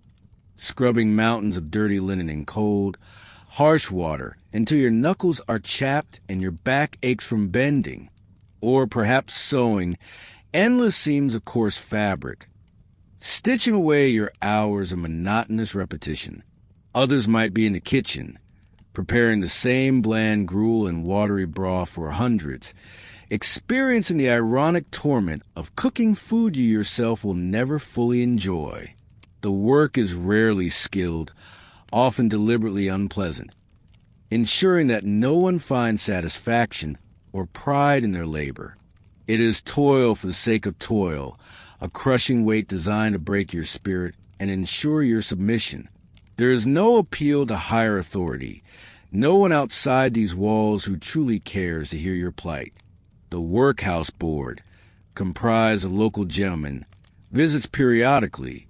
scrubbing mountains of dirty linen in cold, harsh water until your knuckles are chapped and your back aches from bending, or perhaps sewing endless seams of coarse fabric, stitching away your hours of monotonous repetition. Others might be in the kitchen, preparing the same bland gruel and watery broth for hundreds, experiencing the ironic torment of cooking food you yourself will never fully enjoy. The work is rarely skilled, often deliberately unpleasant, ensuring that no one finds satisfaction or pride in their labor. It is toil for the sake of toil, a crushing weight designed to break your spirit and ensure your submission. There is no appeal to higher authority, no one outside these walls who truly cares to hear your plight. The Workhouse Board, comprised of local gentlemen, visits periodically,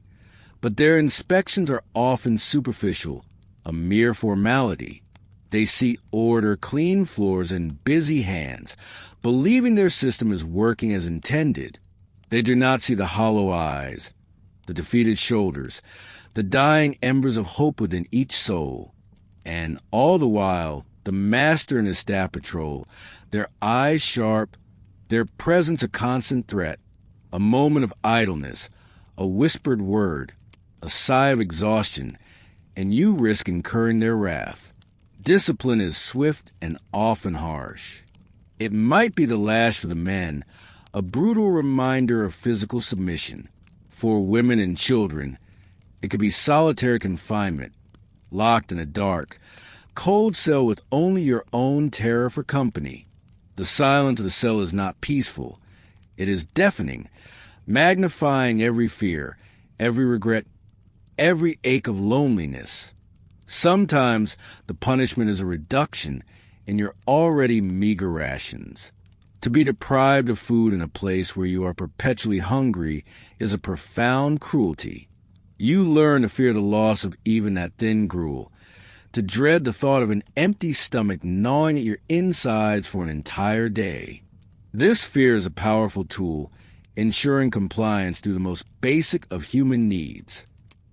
but their inspections are often superficial, a mere formality. They see order, clean floors, and busy hands, believing their system is working as intended. They do not see the hollow eyes, the defeated shoulders, the dying embers of hope within each soul. And all the while, the master and his staff patrol, their eyes sharp, their presence a constant threat, a moment of idleness, a whispered word, a sigh of exhaustion, and you risk incurring their wrath. Discipline is swift and often harsh. It might be the lash for the men, a brutal reminder of physical submission. For women and children, it could be solitary confinement, locked in a dark, cold cell with only your own terror for company. The silence of the cell is not peaceful. It is deafening, magnifying every fear, every regret, every ache of loneliness. Sometimes the punishment is a reduction in your already meager rations. To be deprived of food in a place where you are perpetually hungry is a profound cruelty. You learn to fear the loss of even that thin gruel, to dread the thought of an empty stomach gnawing at your insides for an entire day. This fear is a powerful tool, ensuring compliance through the most basic of human needs.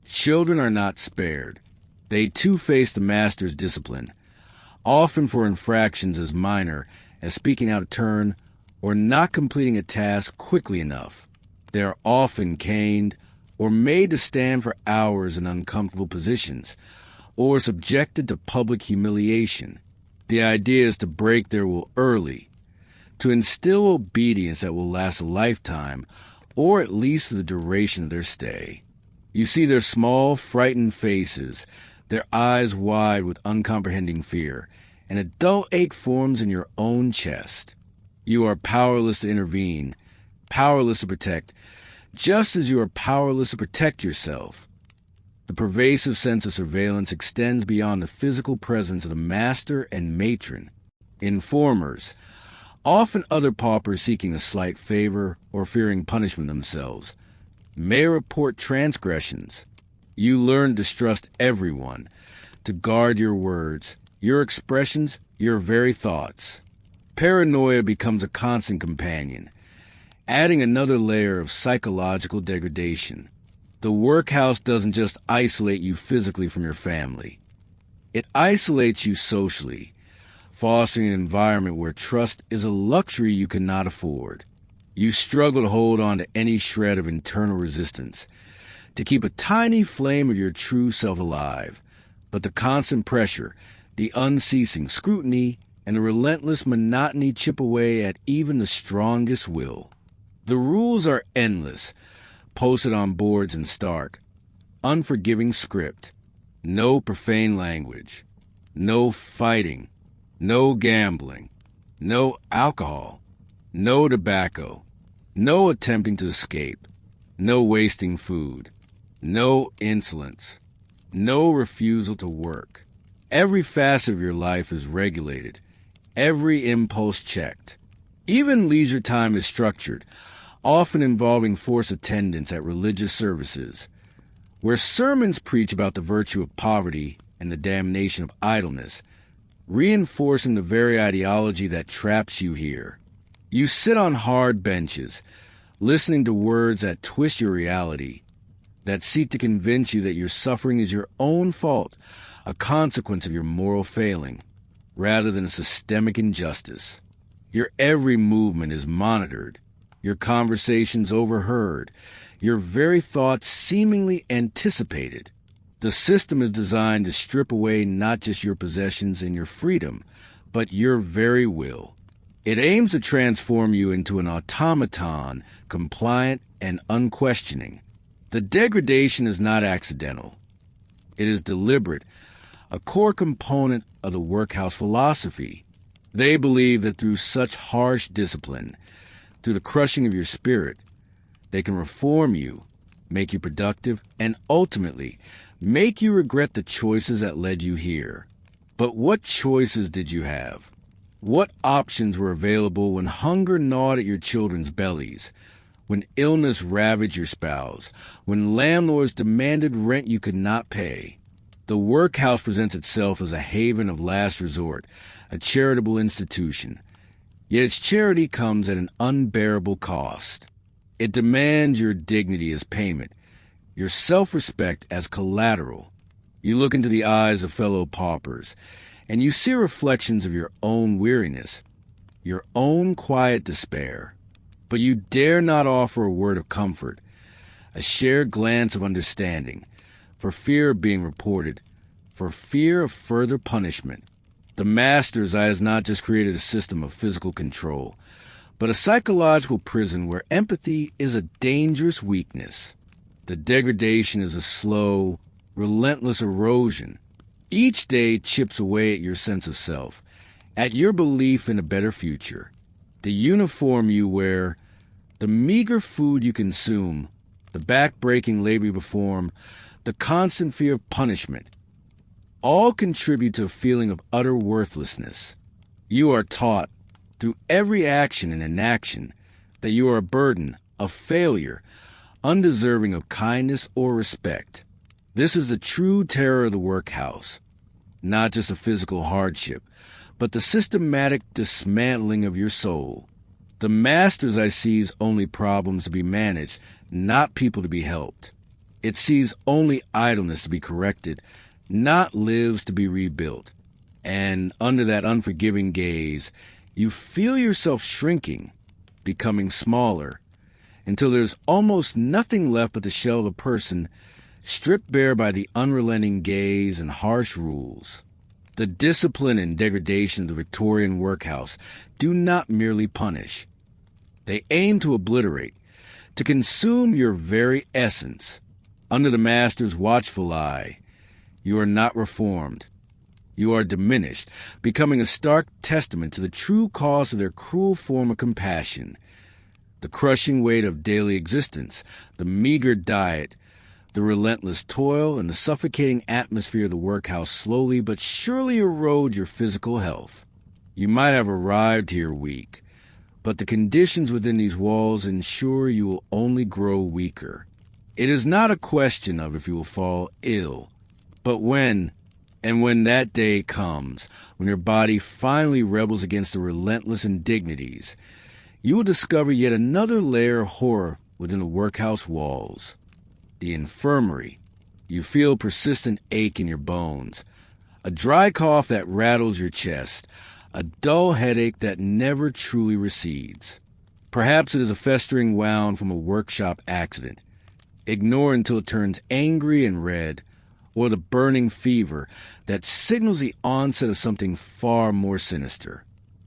Children are not spared. They too face the master's discipline, often for infractions as minor as speaking out of turn or not completing a task quickly enough. They are often caned or made to stand for hours in uncomfortable positions, or subjected to public humiliation. The idea is to break their will early, to instill obedience that will last a lifetime, or at least for the duration of their stay. You see their small, frightened faces, their eyes wide with uncomprehending fear, and a dull ache forms in your own chest. You are powerless to intervene, powerless to protect, just as you are powerless to protect yourself. The pervasive sense of surveillance extends beyond the physical presence of the master and matron. Informers, often other paupers seeking a slight favor or fearing punishment themselves, may report transgressions. You learn to distrust everyone, to guard your words, your expressions, your very thoughts. Paranoia becomes a constant companion, adding another layer of psychological degradation. The workhouse doesn't just isolate you physically from your family. It isolates you socially, fostering an environment where trust is a luxury you cannot afford. You struggle to hold on to any shred of internal resistance, to keep a tiny flame of your true self alive. But the constant pressure, the unceasing scrutiny, and the relentless monotony chip away at even the strongest will. The rules are endless, posted on boards in stark, unforgiving script. No profane language, no fighting, no gambling, no alcohol, no tobacco, no attempting to escape, no wasting food, no insolence, no refusal to work. Every facet of your life is regulated, every impulse checked. Even leisure time is structured, often involving forced attendance at religious services, where sermons preach about the virtue of poverty and the damnation of idleness, reinforcing the very ideology that traps you here. You sit on hard benches, listening to words that twist your reality, that seek to convince you that your suffering is your own fault, a consequence of your moral failing, rather than a systemic injustice. Your every movement is monitored, your conversations overheard, your very thoughts seemingly anticipated. The system is designed to strip away not just your possessions and your freedom, but your very will. It aims to transform you into an automaton, compliant and unquestioning. The degradation is not accidental. It is deliberate, a core component of the workhouse philosophy. They believe that through such harsh discipline, through the crushing of your spirit, they can reform you, make you productive, and ultimately make you regret the choices that led you here. But what choices did you have? What options were available when hunger gnawed at your children's bellies, when illness ravaged your spouse, when landlords demanded rent you could not pay? The workhouse presents itself as a haven of last resort, a charitable institution. Yet its charity comes at an unbearable cost. It demands your dignity as payment, your self-respect as collateral. You look into the eyes of fellow paupers, and you see reflections of your own weariness, your own quiet despair. But you dare not offer a word of comfort, a shared glance of understanding, for fear of being reported, for fear of further punishment. The master's eye has not just created a system of physical control, but a psychological prison where empathy is a dangerous weakness. The degradation is a slow, relentless erosion. Each day chips away at your sense of self, at your belief in a better future. The uniform you wear, the meager food you consume, the back-breaking labor you perform, the constant fear of punishment, all contribute to a feeling of utter worthlessness. You are taught, through every action and inaction, that you are a burden, a failure, undeserving of kindness or respect. This is the true terror of the workhouse, not just a physical hardship, but the systematic dismantling of your soul. The master's eye sees only problems to be managed, not people to be helped. It sees only idleness to be corrected, not lives to be rebuilt. And under that unforgiving gaze, you feel yourself shrinking, becoming smaller, until there's almost nothing left but the shell of a person stripped bare by the unrelenting gaze and harsh rules. The discipline and degradation of the Victorian workhouse do not merely punish. They aim to obliterate, to consume your very essence. Under the master's watchful eye, you are not reformed. You are diminished, becoming a stark testament to the true cause of their cruel form of compassion. The crushing weight of daily existence, the meager diet, the relentless toil, and the suffocating atmosphere of the workhouse slowly but surely erode your physical health. You might have arrived here weak, but the conditions within these walls ensure you will only grow weaker. It is not a question of if you will fall ill, but when, and when that day comes, when your body finally rebels against the relentless indignities, you will discover yet another layer of horror within the workhouse walls. The infirmary. You feel persistent ache in your bones, a dry cough that rattles your chest, a dull headache that never truly recedes. Perhaps it is a festering wound from a workshop accident. Ignore until it turns angry and red, or the burning fever that signals the onset of something far more sinister.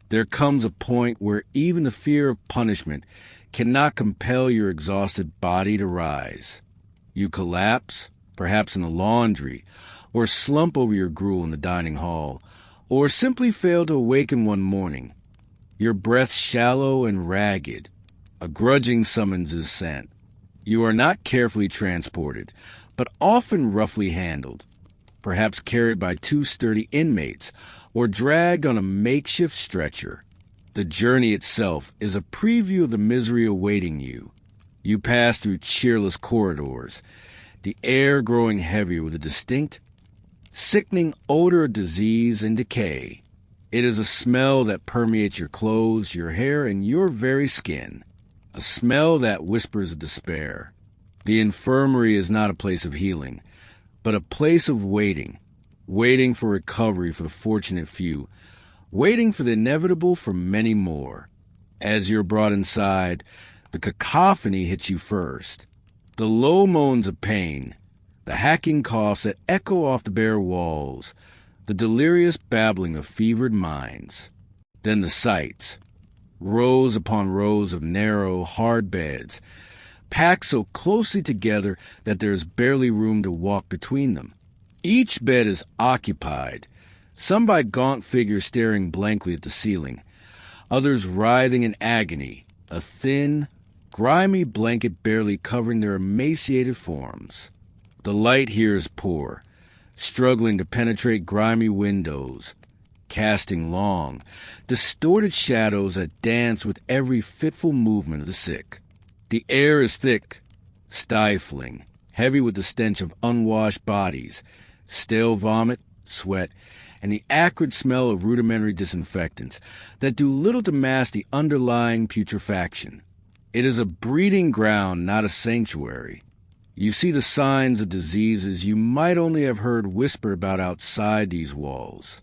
There comes a point where even the fear of punishment cannot compel your exhausted body to rise. You collapse, perhaps in the laundry, or slump over your gruel in the dining hall, or simply fail to awaken one morning, your breath shallow and ragged. A grudging summons is sent. You are not carefully transported, but often roughly handled, perhaps carried by two sturdy inmates, or dragged on a makeshift stretcher. The journey itself is a preview of the misery awaiting you. You pass through cheerless corridors, the air growing heavier with a distinct, sickening odor of disease and decay. It is a smell that permeates your clothes, your hair, and your very skin. A smell that whispers of despair. The infirmary is not a place of healing, but a place of waiting. Waiting for recovery for the fortunate few. Waiting for the inevitable for many more. As you're brought inside, the cacophony hits you first. The low moans of pain, the hacking coughs that echo off the bare walls, the delirious babbling of fevered minds. Then the sights. Rows upon rows of narrow, hard beds, packed so closely together that there is barely room to walk between them. Each bed is occupied, some by gaunt figures staring blankly at the ceiling, others writhing in agony, a thin, grimy blanket barely covering their emaciated forms. The light here is poor, struggling to penetrate grimy windows, casting long, distorted shadows that dance with every fitful movement of the sick. The air is thick, stifling, heavy with the stench of unwashed bodies, stale vomit, sweat, and the acrid smell of rudimentary disinfectants that do little to mask the underlying putrefaction. It is a breeding ground, not a sanctuary. You see the signs of diseases you might only have heard whisper about outside these walls.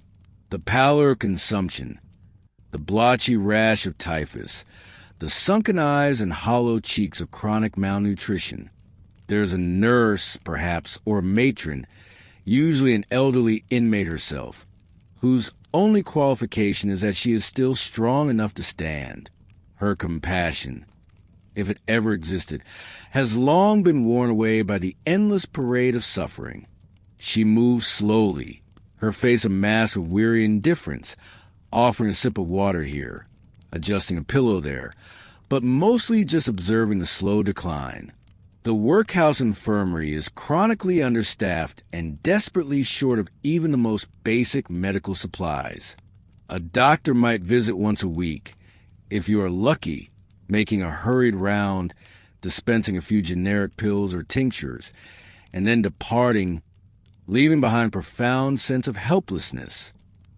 The pallor of consumption, the blotchy rash of typhus, the sunken eyes and hollow cheeks of chronic malnutrition. There is a nurse, perhaps, or a matron, usually an elderly inmate herself, whose only qualification is that she is still strong enough to stand. Her compassion, if it ever existed, has long been worn away by the endless parade of suffering. She moves slowly, her face a mask of weary indifference, offering a sip of water here, adjusting a pillow there, but mostly just observing the slow decline. The workhouse infirmary is chronically understaffed and desperately short of even the most basic medical supplies. A doctor might visit once a week, if you are lucky, making a hurried round, dispensing a few generic pills or tinctures, and then departing, leaving behind a profound sense of helplessness.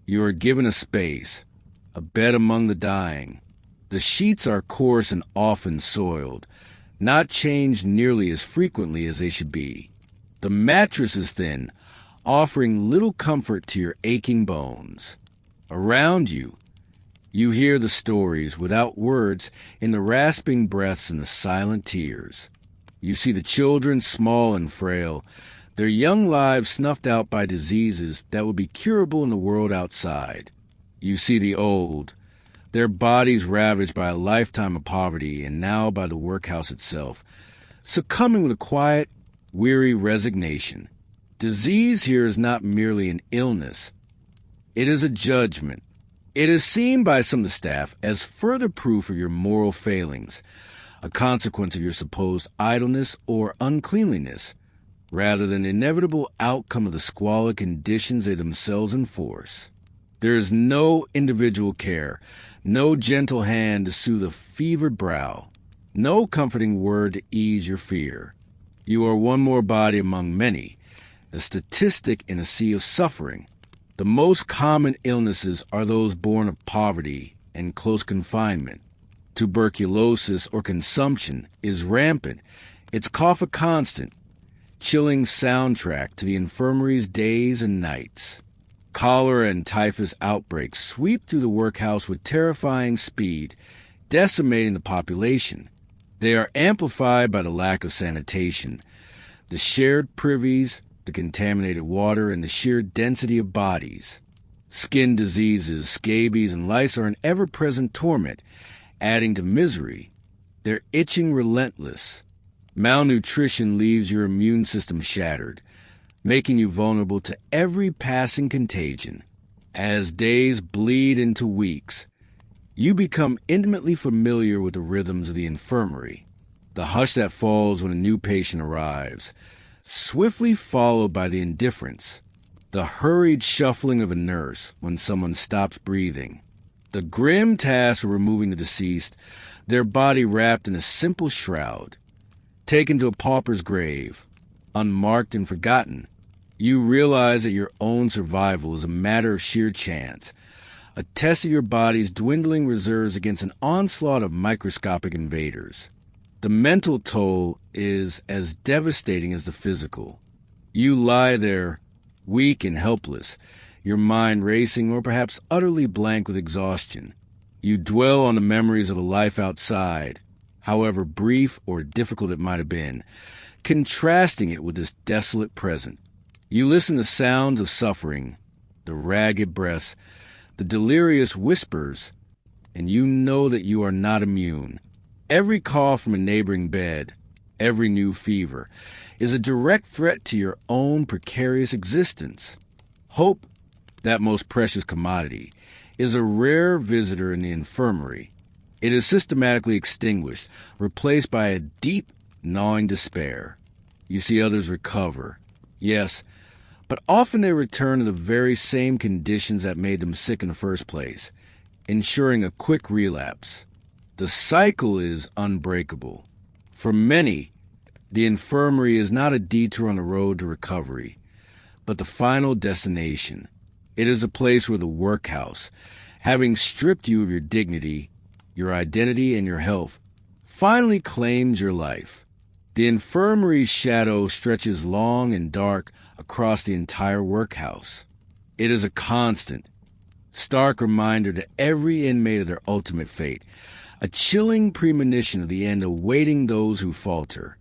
You are given a space, a bed among the dying. The sheets are coarse and often soiled, not changed nearly as frequently as they should be. The mattress is thin, offering little comfort to your aching bones. Around you, you hear the stories without words in the rasping breaths and the silent tears. You see the children small and frail, their young lives snuffed out by diseases that would be curable in the world outside. You see the old, their bodies ravaged by a lifetime of poverty and now by the workhouse itself, succumbing with a quiet, weary resignation. Disease here is not merely an illness. It is a judgment. It is seen by some of the staff as further proof of your moral failings, a consequence of your supposed idleness or uncleanliness, rather than the inevitable outcome of the squalid conditions they themselves enforce. There is no individual care, no gentle hand to soothe a fevered brow, no comforting word to ease your fear. You are one more body among many, a statistic in a sea of suffering. The most common illnesses are those born of poverty and close confinement. Tuberculosis or consumption is rampant, its cough a constant, chilling soundtrack to the infirmary's days and nights. Cholera and typhus outbreaks sweep through the workhouse with terrifying speed, decimating the population. They are amplified by the lack of sanitation, the shared privies, the contaminated water, and the sheer density of bodies. Skin diseases, scabies, and lice are an ever-present torment, adding to misery. Their itching relentless. Malnutrition leaves your immune system shattered, making you vulnerable to every passing contagion. As days bleed into weeks, you become intimately familiar with the rhythms of the infirmary, the hush that falls when a new patient arrives, swiftly followed by the indifference, the hurried shuffling of a nurse when someone stops breathing, The grim task of removing the deceased, their body wrapped in a simple shroud, taken to a pauper's grave, unmarked and forgotten. You realize that your own survival is a matter of sheer chance, a test of your body's dwindling reserves against an onslaught of microscopic invaders. The mental toll is as devastating as the physical. You lie there, weak and helpless, your mind racing or perhaps utterly blank with exhaustion. You dwell on the memories of a life outside, however brief or difficult it might have been, contrasting it with this desolate present. You listen to sounds of suffering, the ragged breaths, the delirious whispers, and you know that you are not immune. Every call from a neighboring bed, every new fever, is a direct threat to your own precarious existence. Hope, that most precious commodity, is a rare visitor in the infirmary. It is systematically extinguished, replaced by a deep, gnawing despair. You see others recover, yes, but often they return to the very same conditions that made them sick in the first place, ensuring a quick relapse. The cycle is unbreakable. For many, the infirmary is not a detour on the road to recovery, but the final destination. It is a place where the workhouse, having stripped you of your dignity, your identity, and your health, finally claims your life. The infirmary's shadow stretches long and dark across the entire workhouse. It is a constant, stark reminder to every inmate of their ultimate fate, a chilling premonition of the end awaiting those who falter.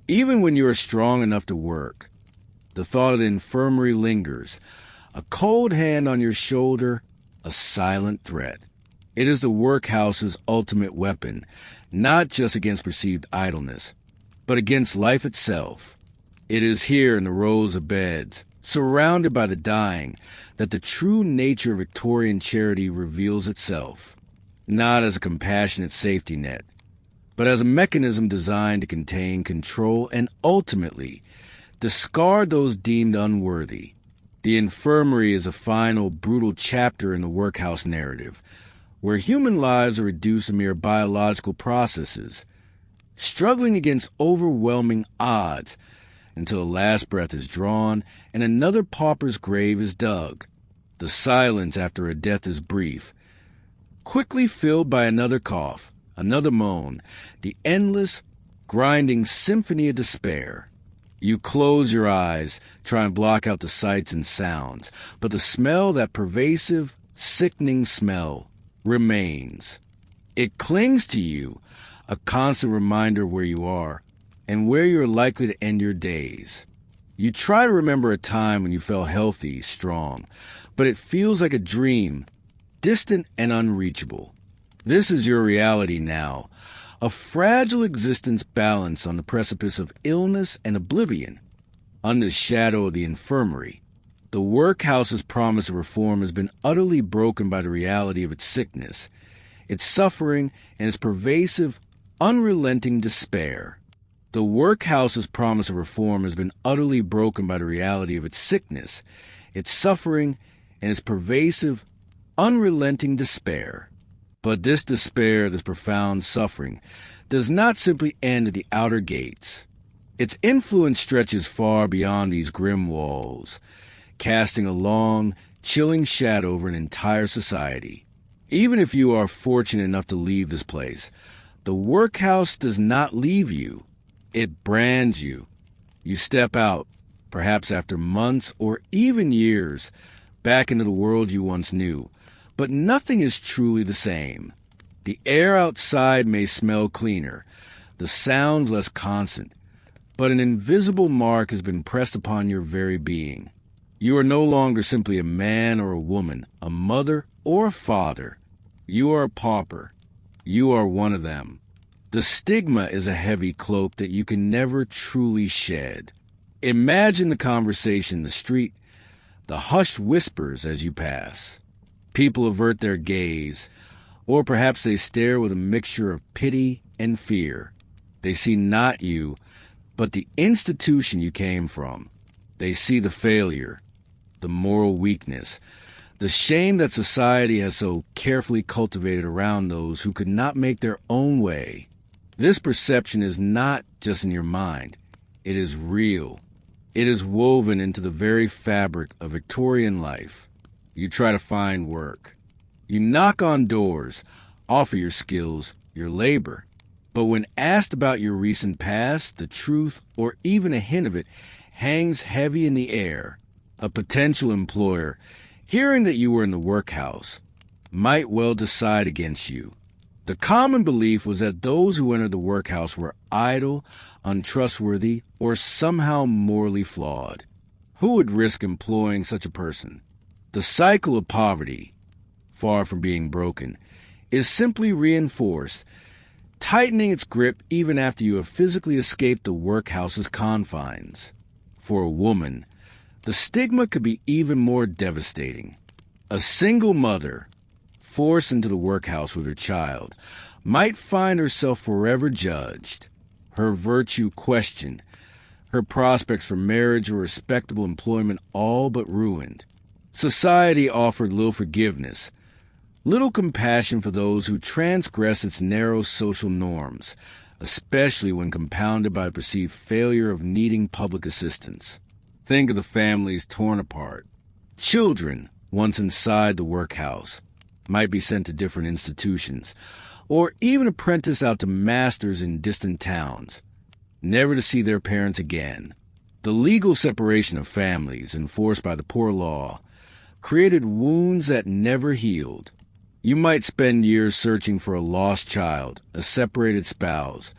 Even when you are strong enough to work, the thought of the infirmary lingers, a cold hand on your shoulder, a silent threat. It is the workhouse's ultimate weapon, not just against perceived idleness, but against life itself. It is here in the rows of beds, surrounded by the dying, that the true nature of Victorian charity reveals itself, not as a compassionate safety net, but as a mechanism designed to contain, control, and ultimately discard those deemed unworthy. The infirmary is a final, brutal chapter in the workhouse narrative, where human lives are reduced to mere biological processes, struggling against overwhelming odds until the last breath is drawn and another pauper's grave is dug. The silence after a death is brief, quickly filled by another cough, another moan, the endless, grinding symphony of despair. You close your eyes, try and block out the sights and sounds, but the smell, that pervasive, sickening smell, remains. It clings to you, a constant reminder of where you are and where you're likely to end your days. You try to remember a time when you felt healthy, strong, but it feels like a dream, distant and unreachable. This is your reality now, a fragile existence balanced on the precipice of illness and oblivion. Under the shadow of the infirmary, the workhouse's promise of reform has been utterly broken by the reality of its sickness, its suffering, and its pervasive, unrelenting despair. The workhouse's promise of reform has been utterly broken by the reality of its sickness, its suffering, and its pervasive, unrelenting despair. But this despair, this profound suffering, does not simply end at the outer gates. Its influence stretches far beyond these grim walls, casting a long, chilling shadow over an entire society. Even if you are fortunate enough to leave this place, the workhouse does not leave you. It brands you. You step out, perhaps after months or even years, back into the world you once knew. But nothing is truly the same. The air outside may smell cleaner, the sounds less constant, but an invisible mark has been pressed upon your very being. You are no longer simply a man or a woman, a mother or a father. You are a pauper. You are one of them. The stigma is a heavy cloak that you can never truly shed. Imagine the conversation in the street, the hushed whispers as you pass. People avert their gaze, or perhaps they stare with a mixture of pity and fear. They see not you, but the institution you came from. They see the failure, the moral weakness, The shame that society has so carefully cultivated around those who could not make their own way. This perception is not just in your mind. It is real. It is woven into the very fabric of Victorian life. You try to find work. You knock on doors, offer your skills, your labor. But when asked about your recent past, the truth, or even a hint of it, hangs heavy in the air. A potential employer, hearing that you were in the workhouse, might well decide against you. The common belief was that those who entered the workhouse were idle, untrustworthy, or somehow morally flawed. Who would risk employing such a person? The cycle of poverty, far from being broken, is simply reinforced, tightening its grip even after you have physically escaped the workhouse's confines. For a woman, the stigma could be even more devastating. A single mother, forced into the workhouse with her child, might find herself forever judged, her virtue questioned, her prospects for marriage or respectable employment all but ruined. Society offered little forgiveness, little compassion for those who transgress its narrow social norms, especially when compounded by the perceived failure of needing public assistance. Think of the families torn apart. Children, once inside the workhouse, might be sent to different institutions, or even apprenticed out to masters in distant towns, never to see their parents again. The legal separation of families, enforced by the poor law, created wounds that never healed. You might spend years searching for a lost child, a separated spouse,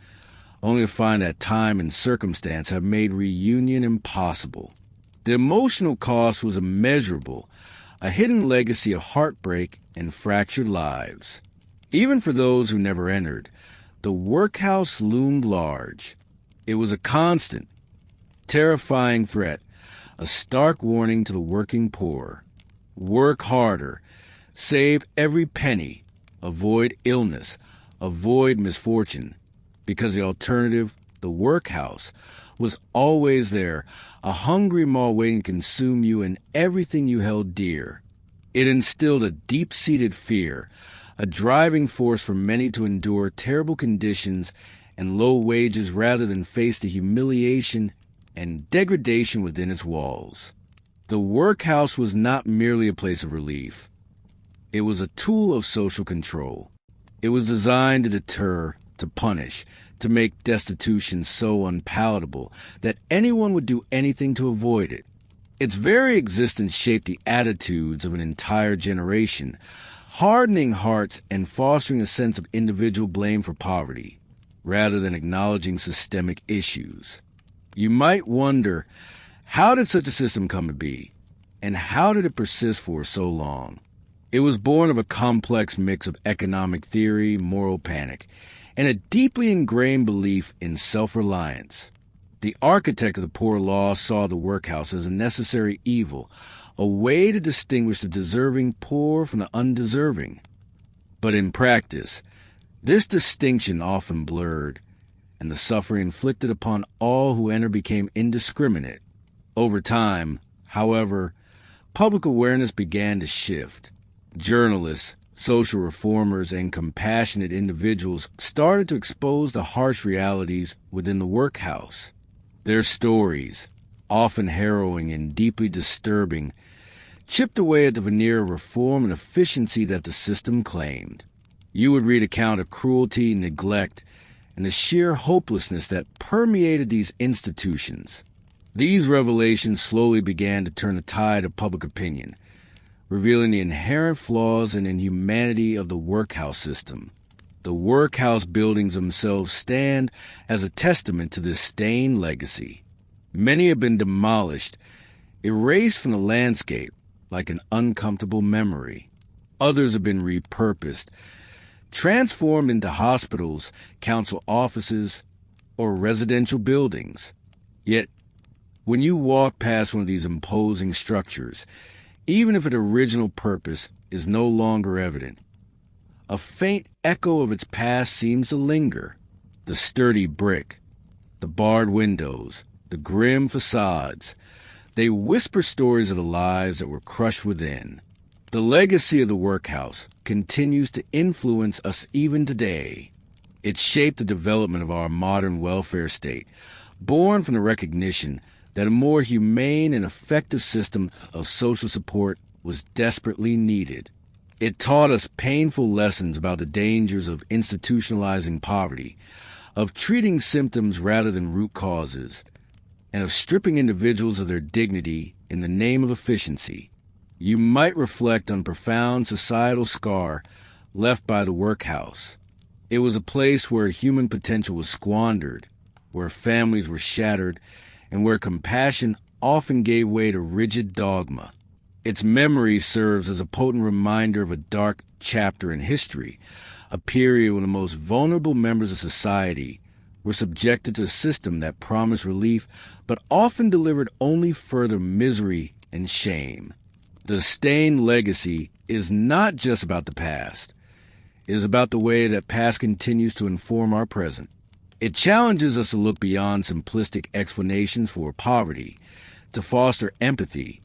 only to find that time and circumstance have made reunion impossible. The emotional cost was immeasurable, a hidden legacy of heartbreak and fractured lives. Even for those who never entered, the workhouse loomed large. It was a constant, terrifying threat, a stark warning to the working poor. Work harder, save every penny, avoid illness, avoid misfortune, because the alternative, the workhouse, was always there, a hungry maw waiting to consume you and everything you held dear. It instilled a deep-seated fear, a driving force for many to endure terrible conditions and low wages rather than face the humiliation and degradation within its walls. The workhouse was not merely a place of relief. It was a tool of social control. It was designed to deter, to punish, to make destitution so unpalatable that anyone would do anything to avoid it. Its very existence shaped the attitudes of an entire generation, hardening hearts and fostering a sense of individual blame for poverty, rather than acknowledging systemic issues. You might wonder, how did such a system come to be, and how did it persist for so long? It was born of a complex mix of economic theory, moral panic, and a deeply ingrained belief in self-reliance. The architect of the poor law saw the workhouse as a necessary evil, a way to distinguish the deserving poor from the undeserving. But in practice, this distinction often blurred, and the suffering inflicted upon all who entered became indiscriminate. Over time, however, public awareness began to shift. Journalists, social reformers, and compassionate individuals started to expose the harsh realities within the workhouse. Their stories, often harrowing and deeply disturbing, chipped away at the veneer of reform and efficiency that the system claimed. You would read account of cruelty, neglect, and the sheer hopelessness that permeated these institutions. These revelations slowly began to turn the tide of public opinion, revealing the inherent flaws and inhumanity of the workhouse system. The workhouse buildings themselves stand as a testament to this stained legacy. Many have been demolished, erased from the landscape like an uncomfortable memory. Others have been repurposed, transformed into hospitals, council offices, or residential buildings. Yet, when you walk past one of these imposing structures, even if its original purpose is no longer evident, a faint echo of its past seems to linger. The sturdy brick, the barred windows, the grim facades, they whisper stories of the lives that were crushed within. The legacy of the workhouse continues to influence us even today. It shaped the development of our modern welfare state, born from the recognition that a more humane and effective system of social support was desperately needed. It taught us painful lessons about the dangers of institutionalizing poverty, of treating symptoms rather than root causes, and of stripping individuals of their dignity in the name of efficiency. You might reflect on profound societal scar left by the workhouse. It was a place where human potential was squandered, where families were shattered, and where compassion often gave way to rigid dogma. Its memory serves as a potent reminder of a dark chapter in history, a period when the most vulnerable members of society were subjected to a system that promised relief but often delivered only further misery and shame. The stained legacy is not just about the past. It is about the way that past continues to inform our present. It challenges us to look beyond simplistic explanations for poverty, to foster empathy,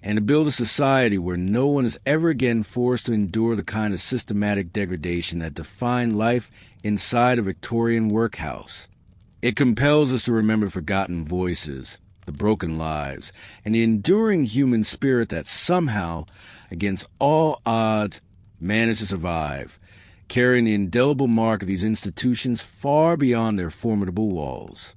and to build a society where no one is ever again forced to endure the kind of systematic degradation that defined life inside a Victorian workhouse. It compels us to remember forgotten voices, the broken lives, and the enduring human spirit that somehow, against all odds, managed to survive, carrying the indelible mark of these institutions far beyond their formidable walls.